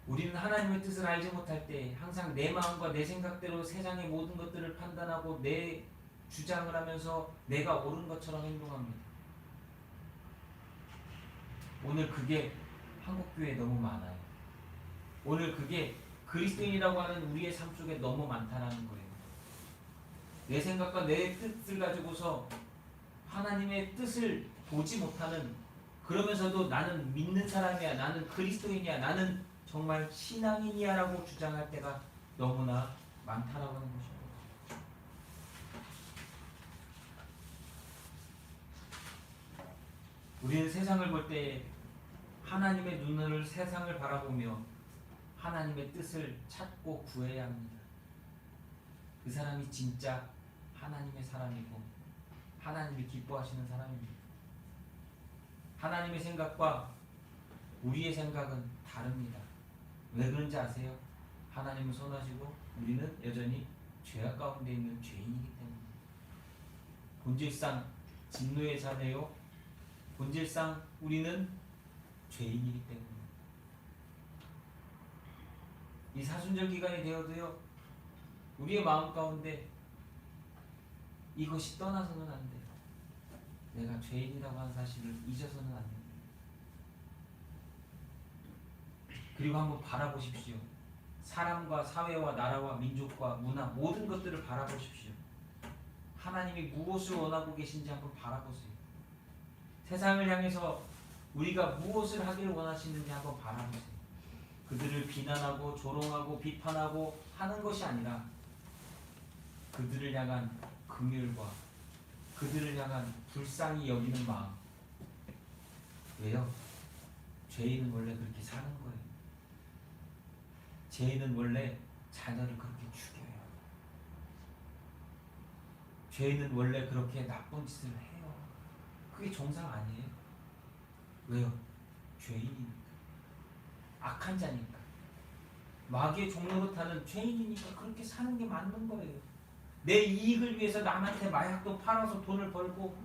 우리는 하나님의 뜻을 알지 못할 때 항상 내 마음과 내 생각대로 세상의 모든 것들을 판단하고 내 주장을 하면서 내가 옳은 것처럼 행동합니다. 오늘 그게 한국교회에 너무 많아요. 오늘 그게 그리스도인이라고 하는 우리의 삶 속에 너무 많다는 거예요. 내 생각과 내 뜻을 가지고서 하나님의 뜻을 보지 못하는, 그러면서도 나는 믿는 사람이야, 나는 그리스도인이야, 나는 정말 신앙인이야 라고 주장할 때가 너무나 많다라고 하는 것입니다. 우리는 세상을 볼 때 하나님의 눈으로 세상을 바라보며 하나님의 뜻을 찾고 구해야 합니다. 그 사람이 진짜 하나님의 사람이고 하나님이 기뻐하시는 사람입니다. 하나님의 생각과 우리의 생각은 다릅니다. 왜 그런지 아세요? 하나님은 선하시고 우리는 여전히 죄악 가운데 있는 죄인이기 때문에. 본질상 진노의 자녀요, 본질상 우리는 죄인이기 때문에. 이 사순절 기간이 되어도요, 우리의 마음 가운데 이것이 떠나서는 안 돼요. 내가 죄인이라고 하는 사실을 잊어서는 안 됩니다. 그리고 한번 바라보십시오. 사람과 사회와 나라와 민족과 문화, 모든 것들을 바라보십시오. 하나님이 무엇을 원하고 계신지 한번 바라보세요. 세상을 향해서 우리가 무엇을 하기를 원하시는지 한번 바라보세요. 그들을 비난하고 조롱하고 비판하고 하는 것이 아니라 그들을 향한 긍휼과 그들을 향한 불쌍히 여기는 마음. 왜요? 죄인은 원래 그렇게 사는 거예요. 죄인은 원래 자녀를 그렇게 죽여요. 죄인은 원래 그렇게 나쁜 짓을 해요. 그게 정상 아니에요? 왜요? 죄인이니까. 악한 자니까. 마귀의 종로로 타는 죄인이니까 그렇게 사는 게 맞는 거예요. 내 이익을 위해서 남한테 마약도 팔아서 돈을 벌고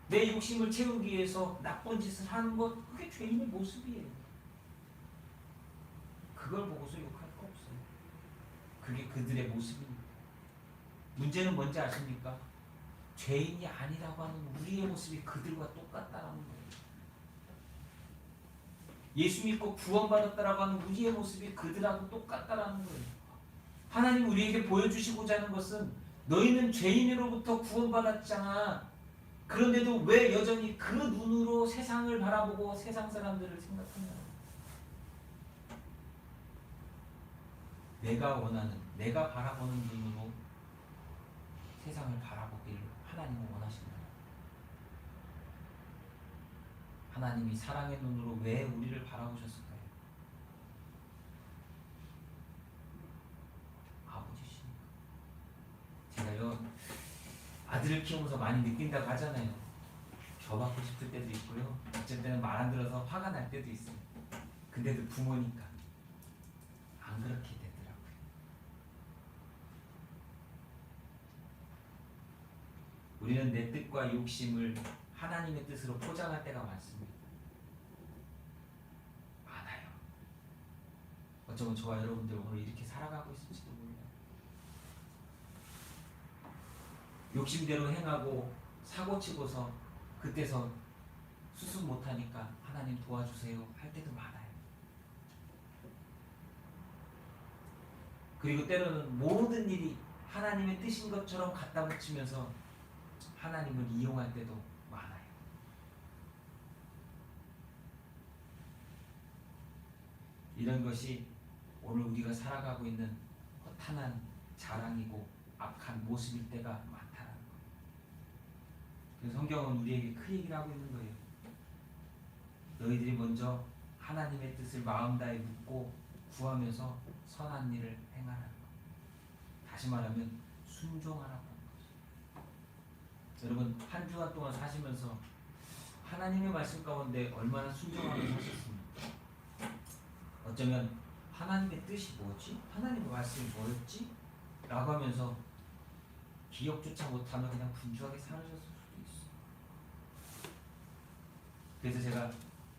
내 욕심을 채우기 위해서 나쁜 짓을 하는 것, 그게 죄인의 모습이에요. 그걸 보고서 욕할 거 없어요. 그게 그들의 모습입니다. 문제는 뭔지 아십니까? 죄인이 아니라고 하는 우리의 모습이 그들과 똑같다라는 거예요. 예수 믿고 구원받았다라고 하는 우리의 모습이 그들하고 똑같다라는 거예요. 하나님 우리에게 보여주시고자 하는 것은 너희는 죄인으로부터 구원받았잖아. 그런데도 왜 여전히 그 눈으로 세상을 바라보고 세상 사람들을 생각하냐. 내가 원하는, 내가 바라보는 눈으로 세상을 바라보기를 하나님은 원하십니다. 하나님이 사랑의 눈으로 왜 우리를 바라보셨을까요? 아버지시니까. 제가요, 아들을 키우면서 많이 느낀다고 하잖아요. 벼받고 싶을 때도 있고요, 어쩔 때는 말 안 들어서 화가 날 때도 있어요. 근데도 부모니까 안 그렇게 되더라고요. 우리는 내 뜻과 욕심을 하나님의 뜻으로 포장할 때가 많습니다. 많아요. 어쩌면 저와 여러분들 오늘 이렇게 살아가고 있을지도 몰라요. 욕심대로 행하고 사고치고서 그때서 수습 못하니까 하나님 도와주세요 할 때도 많아요. 그리고 때로는 모든 일이 하나님의 뜻인 것처럼 갖다 붙이면서 하나님을 이용할 때도 많아요. 이런 것이 오늘 우리가 살아가고 있는 허탄한 자랑이고 악한 모습일 때가 많다는 거예요. 그래서 성경은 우리에게 그 얘기를 하고 있는 거예요. 너희들이 먼저 하나님의 뜻을 마음 다해 묻고 구하면서 선한 일을 행하라는 거예요. 다시 말하면 순종하라고 하는 거죠. 여러분 한 주간 동안 사시면서 하나님의 말씀 가운데 얼마나 순종하며 사셨습니까? 어쩌면 하나님의 뜻이 뭐지? 하나님의 말씀이 뭐였지? 라고 하면서 기억조차 못하며 그냥 분주하게 살아셨을 수도 있어요. 그래서 제가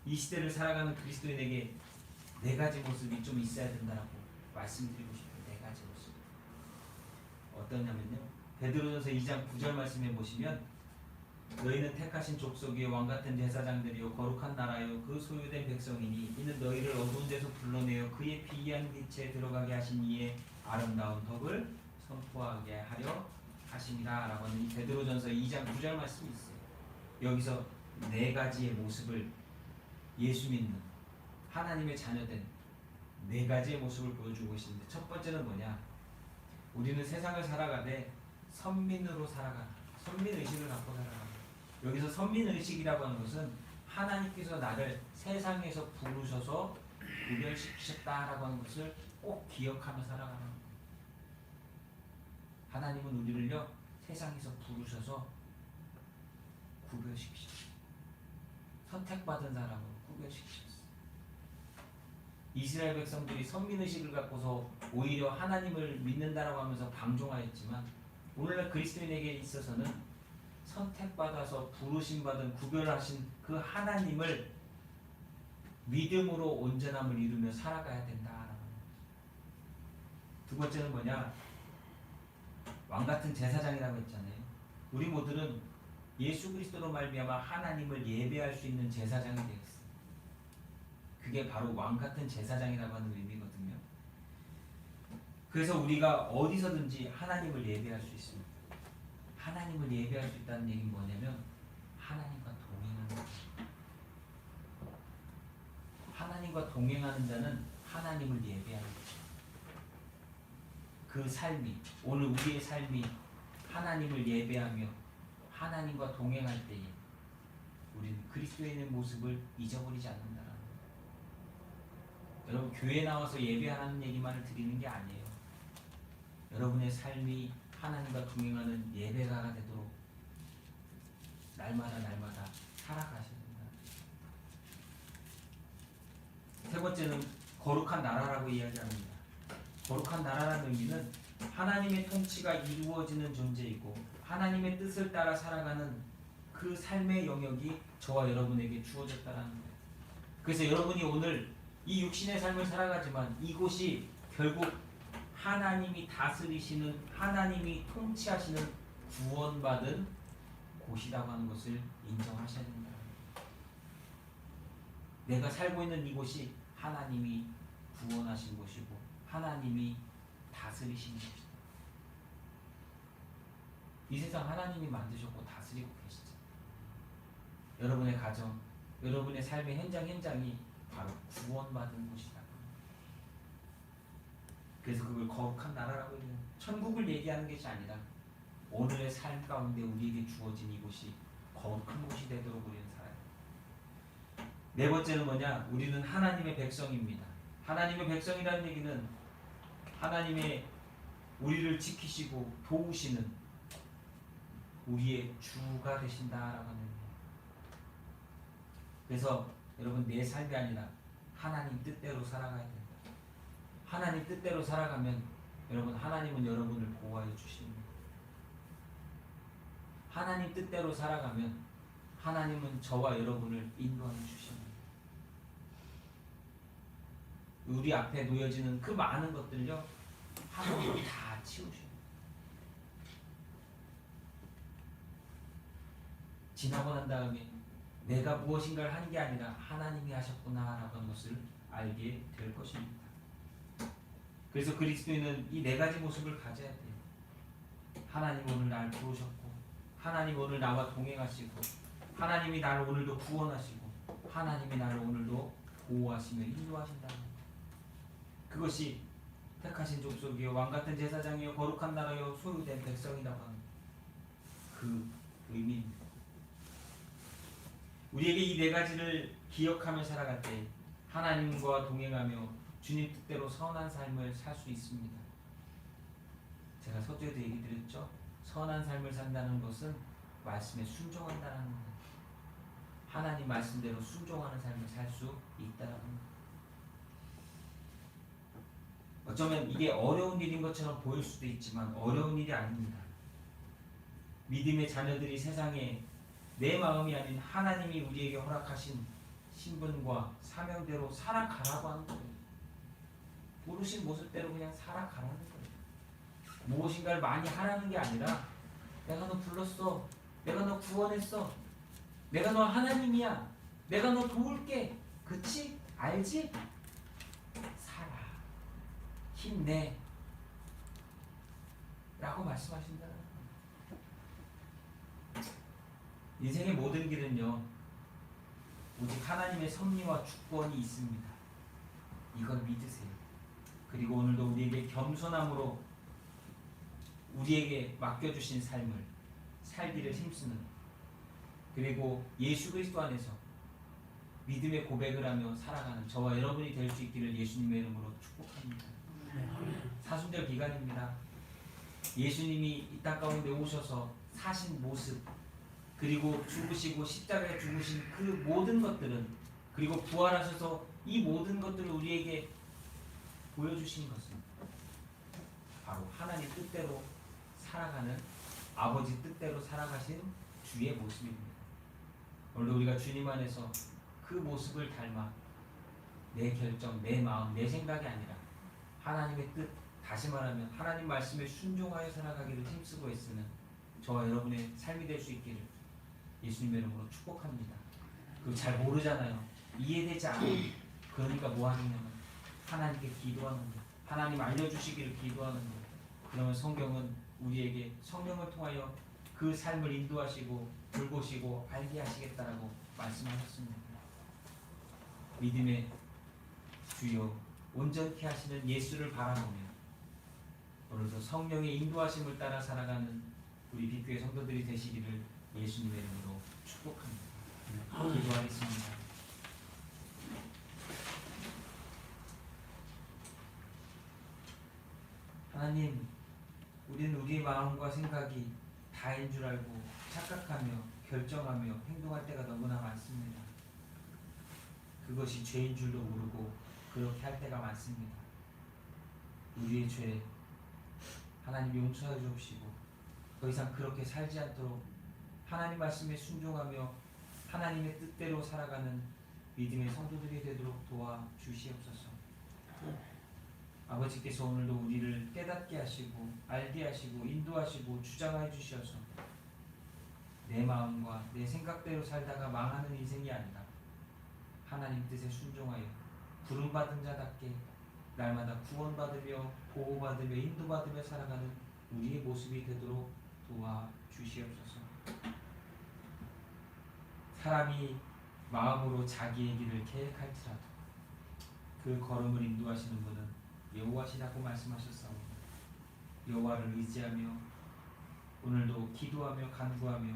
이 시대를 살아가는 그리스도인에게 네 가지 모습이 좀 있어야 된다고 말씀드리고 싶어요. 네 가지 모습. 어떠냐면요, 베드로전서 2장 9절 말씀에 보시면 너희는 택하신 족속이요 왕같은 제사장들이요 거룩한 나라요 그 소유된 백성이니 이는 너희를 어두운 데서 불러내어 그의 비한 빛에 들어가게 하신 이의 아름다운 덕을 선포하게 하려 하심이라라고 하는 이 베드로전서 2장 9절 말씀이 있어요. 여기서 네 가지의 모습을 예수 믿는 하나님의 자녀된 네 가지의 모습을 보여주고 계시는데, 첫 번째는 뭐냐? 우리는 세상을 살아가되 선민으로 살아가는, 선민의식을 갖고 살아가는. 여기서 선민의식이라고 하는 것은 하나님께서 나를 세상에서 부르셔서 구별시키셨다라고 하는 것을 꼭 기억하며 살아가는 거예요. 하나님은 우리를요 세상에서 부르셔서 구별시키셨어요. 선택받은 사람으로 구별시키셨어요. 이스라엘 백성들이 선민의식을 갖고서 오히려 하나님을 믿는다라고 하면서 방종하였지만, 오늘날 그리스도인에게 있어서는 선택받아서 부르심받은 구별하신 그 하나님을 믿음으로 온전함을 이루며 살아가야 된다라는 거예요. 두 번째는 뭐냐? 왕같은 제사장이라고 했잖아요. 우리 모두는 예수 그리스도로 말미암아 하나님을 예배할 수 있는 제사장이 되었어요. 그게 바로 왕같은 제사장이라고 하는 의미거든요. 그래서 우리가 어디서든지 하나님을 예배할 수 있습니다. 하나님을 예배할 수 있다는 얘기는 뭐냐면 하나님과 동행하는 거예요. 하나님과 동행하는 자는 하나님을 예배하는 거죠. 그 삶이, 오늘 우리의 삶이 하나님을 예배하며 하나님과 동행할 때에 우리는 그리스도인의 모습을 잊어버리지 않는다는 거예요. 여러분, 교회 나와서 예배하는 얘기만을 드리는 게 아니에요. 여러분의 삶이 하나님과 동행하는 예배가가 되도록 날마다 살아가셔야 된다. 세 번째는 거룩한 나라라고 이야기합니다. 거룩한 나라라는 의미는 하나님의 통치가 이루어지는 존재이고 하나님의 뜻을 따라 살아가는 그 삶의 영역이 저와 여러분에게 주어졌다는 거예요. 그래서 여러분이 오늘 이 육신의 삶을 살아가지만 이곳이 결국 하나님이 다스리시는, 하나님이 통치하시는 구원받은 곳이라고 하는 것을 인정하셔야 된다. 내가 살고 있는 이곳이 하나님이 구원하신 곳이고 하나님이 다스리시는 곳이다. 이 세상 하나님이 만드셨고 다스리고 계시죠. 여러분의 가정, 여러분의 삶의 현장이 바로 구원받은 곳이다. 그래서 그걸 거룩한 나라라고 해요. 천국을 얘기하는 것이 아니라 오늘의 삶 가운데 우리에게 주어진 이곳이 거룩한 곳이 되도록 우리는 살아요. 네 번째는 뭐냐? 우리는 하나님의 백성입니다. 하나님의 백성이라는 얘기는 하나님의 우리를 지키시고 도우시는 우리의 주가 되신다라고 하는 거예요. 그래서 여러분, 내 삶이 아니라 하나님 뜻대로 살아가야 된다. 하나님 뜻대로 살아가면 여러분, 하나님은 여러분을 보호하여 주십니다. 하나님 뜻대로 살아가면 하나님은 저와 여러분을 인도하여 주십니다. 우리 앞에 놓여지는 그 많은 것들요 하나님이 다 치우십니다. 지나고 난 다음에 내가 무엇인가를 한 게 아니라 하나님이 하셨구나라고 하는 것을 알게 될 것입니다. 그래서 그리스도인은 이 네 가지 모습을 가져야 돼요. 하나님 오늘 날 부르셨고, 하나님 오늘 나와 동행하시고, 하나님이 나를 오늘도 구원하시고, 하나님이 나를 오늘도 보호하시며 인도하신다는 것. 그것이 택하신 족속이요 왕같은 제사장이요 거룩한 나라요 소유된 백성이라고 하는 그 의미입니다. 우리에게 이 네 가지를 기억하며 살아갈 때 하나님과 동행하며 주님 뜻대로 선한 삶을 살 수 있습니다. 제가 서두에도 얘기 드렸죠. 선한 삶을 산다는 것은 말씀에 순종한다는 거예요. 하나님 말씀대로 순종하는 삶을 살 수 있다는 거예요. 어쩌면 이게 어려운 일인 것처럼 보일 수도 있지만 어려운 일이 아닙니다. 믿음의 자녀들이 세상에 내 마음이 아닌 하나님이 우리에게 허락하신 신분과 사명대로 살아가라고 하는 거예요. 부르신 모습대로 그냥 살아가라는 거예요. 무엇인가를 많이 하라는 게 아니라 내가 너 불렀어, 내가 너 구원했어, 내가 너 하나님이야, 내가 너 도울게, 그치? 알지? 살아, 힘내. 라고 말씀하신다는 겁니다. 인생의 모든 길은요 오직 하나님의 섭리와 주권이 있습니다. 이걸 믿으세요. 그리고 오늘도 우리에게 겸손함으로 우리에게 맡겨주신 삶을 살기를 힘쓰는, 그리고 예수 그리스도 안에서 믿음의 고백을 하며 살아가는 저와 여러분이 될 수 있기를 예수님의 이름으로 축복합니다. 사순절 기간입니다. 예수님이 이 땅 가운데 오셔서 사신 모습, 그리고 죽으시고 십자가에 죽으신 그 모든 것들은, 그리고 부활하셔서 이 모든 것들을 우리에게 보여주신 것은 바로 하나님 뜻대로 살아가는, 아버지 뜻대로 살아가신 주의 모습입니다. 오늘도 우리가 주님 안에서 그 모습을 닮아 내 결정, 내 마음, 내 생각이 아니라 하나님의 뜻, 다시 말하면 하나님 말씀에 순종하여 살아가기를 힘쓰고 애쓰는 저와 여러분의 삶이 될 수 있기를 예수님의 이름으로 축복합니다. 그거 잘 모르잖아요. 이해되지 않아요. 그러니까 뭐 하느냐면 하나님께 기도하는 거, 하나님 알려주시기를 기도하는 거. 그러면 성경은 우리에게 성령을 통하여 그 삶을 인도하시고 돌보시고 알게 하시겠다라고 말씀하셨습니다. 믿음의 주여 온전케 하시는 예수를 바라보며 오늘도 성령의 인도하심을 따라 살아가는 우리 빛교회 성도들이 되시기를 예수님의 이름으로 축복합니다. 기도하겠습니다. 하나님, 우리는 우리의 마음과 생각이 다인 줄 알고 착각하며 결정하며 행동할 때가 너무나 많습니다. 그것이 죄인 줄도 모르고 그렇게 할 때가 많습니다. 우리의 죄 하나님 용서해 주옵시고 더 이상 그렇게 살지 않도록 하나님 말씀에 순종하며 하나님의 뜻대로 살아가는 믿음의 성도들이 되도록 도와주시옵소서. 아버지께서 오늘도 우리를 깨닫게 하시고 알게 하시고 인도하시고 주장하여 주셔서 내 마음과 내 생각대로 살다가 망하는 인생이 아니라 하나님 뜻에 순종하여 부름받은 자답게 날마다 구원받으며 보호받으며 인도받으며 살아가는 우리의 모습이 되도록 도와주시옵소서. 사람이 마음으로 자기의 길을 계획할지라도 그 걸음을 인도하시는 분은 여호와시라고 말씀하셨사오니 여호와를 의지하며 오늘도 기도하며 간구하며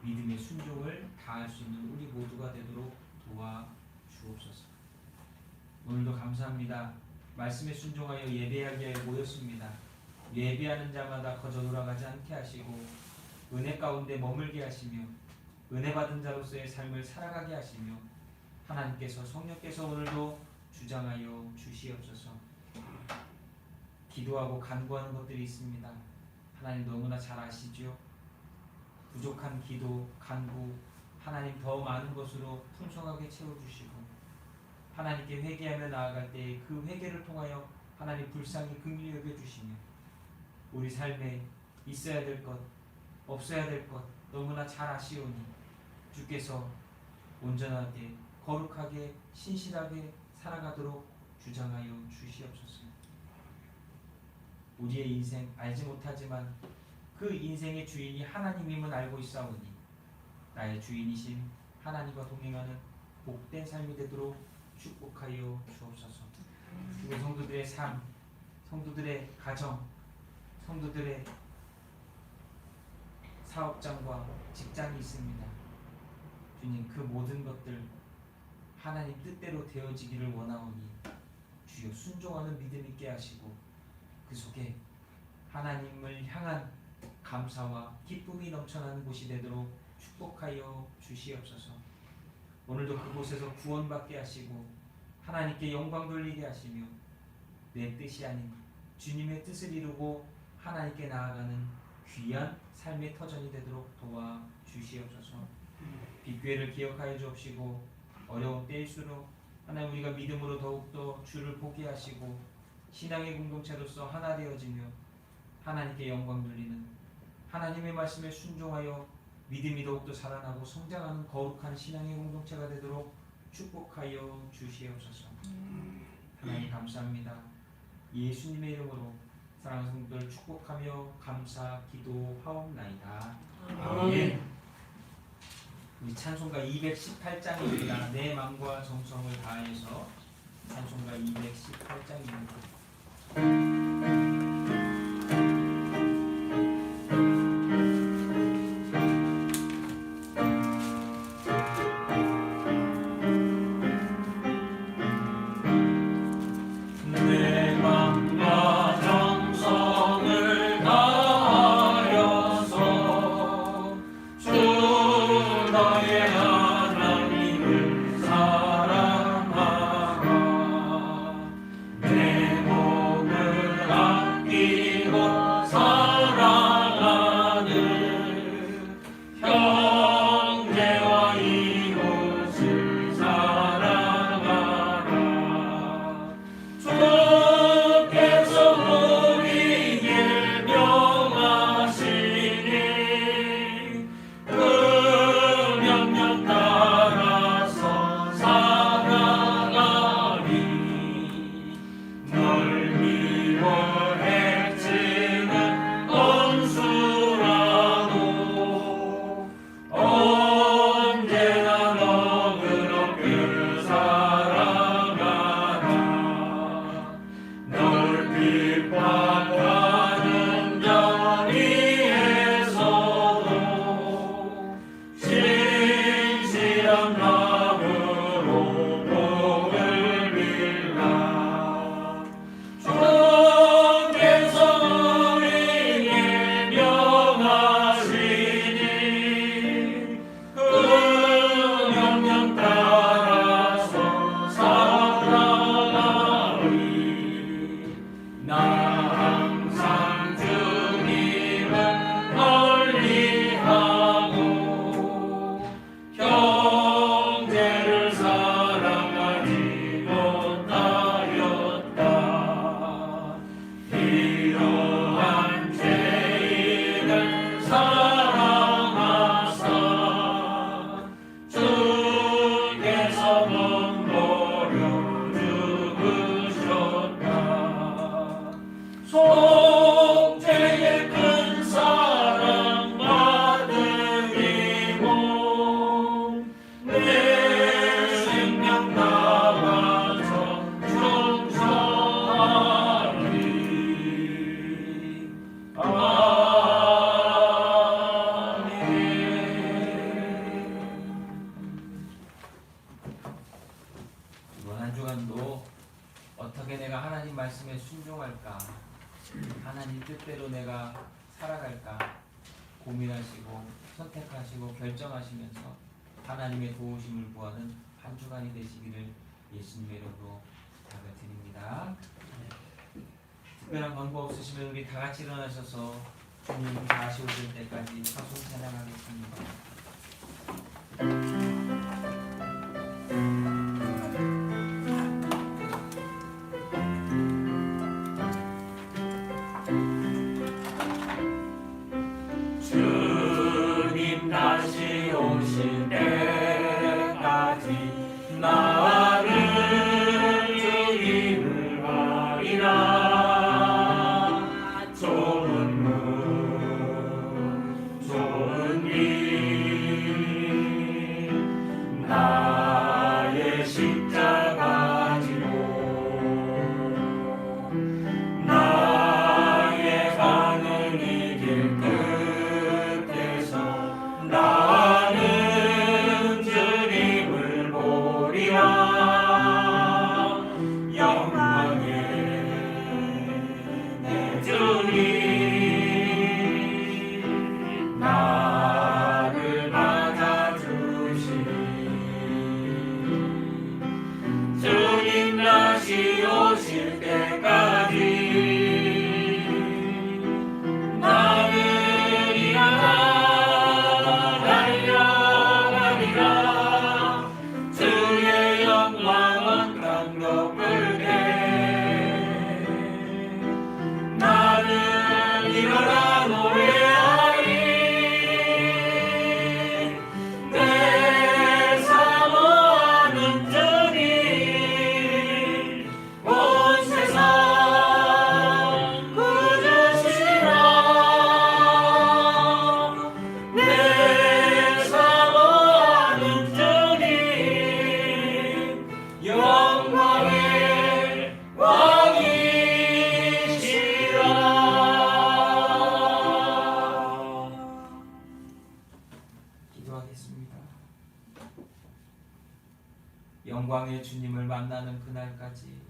믿음의 순종을 다할 수 있는 우리 모두가 되도록 도와주옵소서. 오늘도 감사합니다. 말씀에 순종하여 예배하기 위해 모였습니다. 예배하는 자마다 거저 돌아가지 않게 하시고 은혜 가운데 머물게 하시며 은혜 받은 자로서의 삶을 살아가게 하시며 하나님께서 성령께서 오늘도 주장하여 주시옵소서. 기도하고 간구하는 것들이 있습니다. 하나님 너무나 잘 아시죠? 부족한 기도, 간구 하나님 더 많은 것으로 풍성하게 채워주시고 하나님께 회개하며 나아갈 때 그 회개를 통하여 하나님 불쌍히 긍휼히 여겨주시며 우리 삶에 있어야 될 것, 없어야 될 것 너무나 잘 아시오니 주께서 온전하게 거룩하게 신실하게 살아가도록 주장하여 주시옵소서. 우리의 인생 알지 못하지만 그 인생의 주인이 하나님임을 알고 있사오니 나의 주인이신 하나님과 동행하는 복된 삶이 되도록 축복하여 주옵소서. 그리고 성도들의 삶, 성도들의 가정, 성도들의 사업장과 직장이 있습니다. 주님 그 모든 것들 하나님 뜻대로 되어지기를 원하오니 주여 순종하는 믿음 있게 하시고 그 속에 하나님을 향한 감사와 기쁨이 넘쳐나는 곳이 되도록 축복하여 주시옵소서. 오늘도 그곳에서 구원받게 하시고 하나님께 영광 돌리게 하시며 내 뜻이 아닌 주님의 뜻을 이루고 하나님께 나아가는 귀한 삶의 터전이 되도록 도와주시옵소서. 빛교회를 기억하여 주옵시고 어려운 때일수록 하나님 우리가 믿음으로 더욱더 주를 보게 하시고 신앙의 공동체로서 하나 되어지며 하나님께 영광 돌리는 하나님의 말씀에 순종하여 믿음이 더욱더 살아나고 성장하는 거룩한 신앙의 공동체가 되도록 축복하여 주시옵소서. 하나님 감사합니다. 예수님의 이름으로 사랑하는 성도들 축복하며 감사 기도하옵나이다. 아멘. 우리 찬송가 218장입니다. 내 마음과 정성을 다해서 찬송가 218장입니다. 어떻게 내가 하나님 말씀에 순종할까, 하나님 뜻대로 내가 살아갈까 고민하시고 선택하시고 결정하시면서 하나님의 도우심을 구하는 한 주간이 되시기를 예수님의 이름으로 부탁드립니다. 특별한 권고 없으시면 우리 다 같이 일어나셔서 주님 다시 오실 때까지 찬송 찬양하겠습니다. 주님 다시 오실 때까지 나를 주님을 하리라. 좁은 문 좁은 길 나의 십자가 지고 나의 가는 이 길 끝에서 나는 기도하겠습니다. 영광의 주님을 만나는 그날까지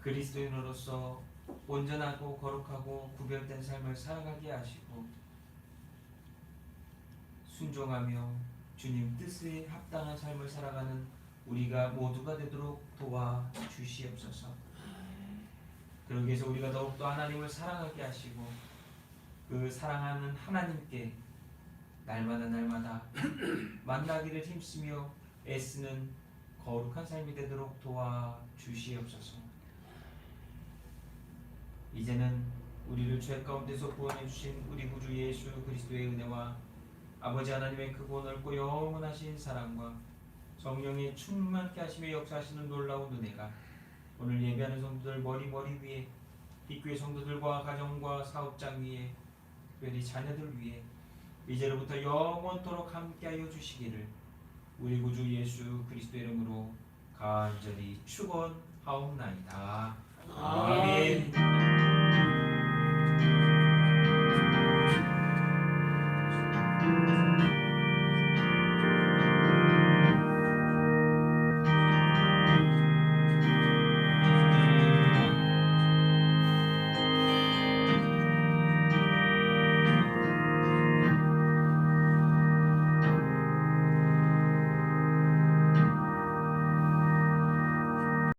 그리스도인으로서 온전하고 거룩하고 구별된 삶을 살아가게 하시고 순종하며 주님 뜻에 합당한 삶을 살아가는 우리가 모두가 되도록 도와주시옵소서. 그러기 위해서 우리가 더욱더 하나님을 사랑하게 하시고 그 사랑하는 하나님께 날마다 만나기를 힘쓰며 애쓰는 거룩한 삶이 되도록 도와주시옵소서. 이제는 우리를 죄 가운데서 구원해 주신 우리 구주 예수 그리스도의 은혜와 아버지 하나님의 크고 넓고 영원하신 사랑과 성령의 충만케 하시며 역사하시는 놀라운 은혜가 오늘 예배하는 성도들 머리 위에 빛교회 성도들과 가정과 사업장 위에 특별히 자녀들 위에 이제로부터 영원토록 함께하여 주시기를 우리 구주 예수 그리스도의 이름으로 간절히 축원하옵나이다. 아멘.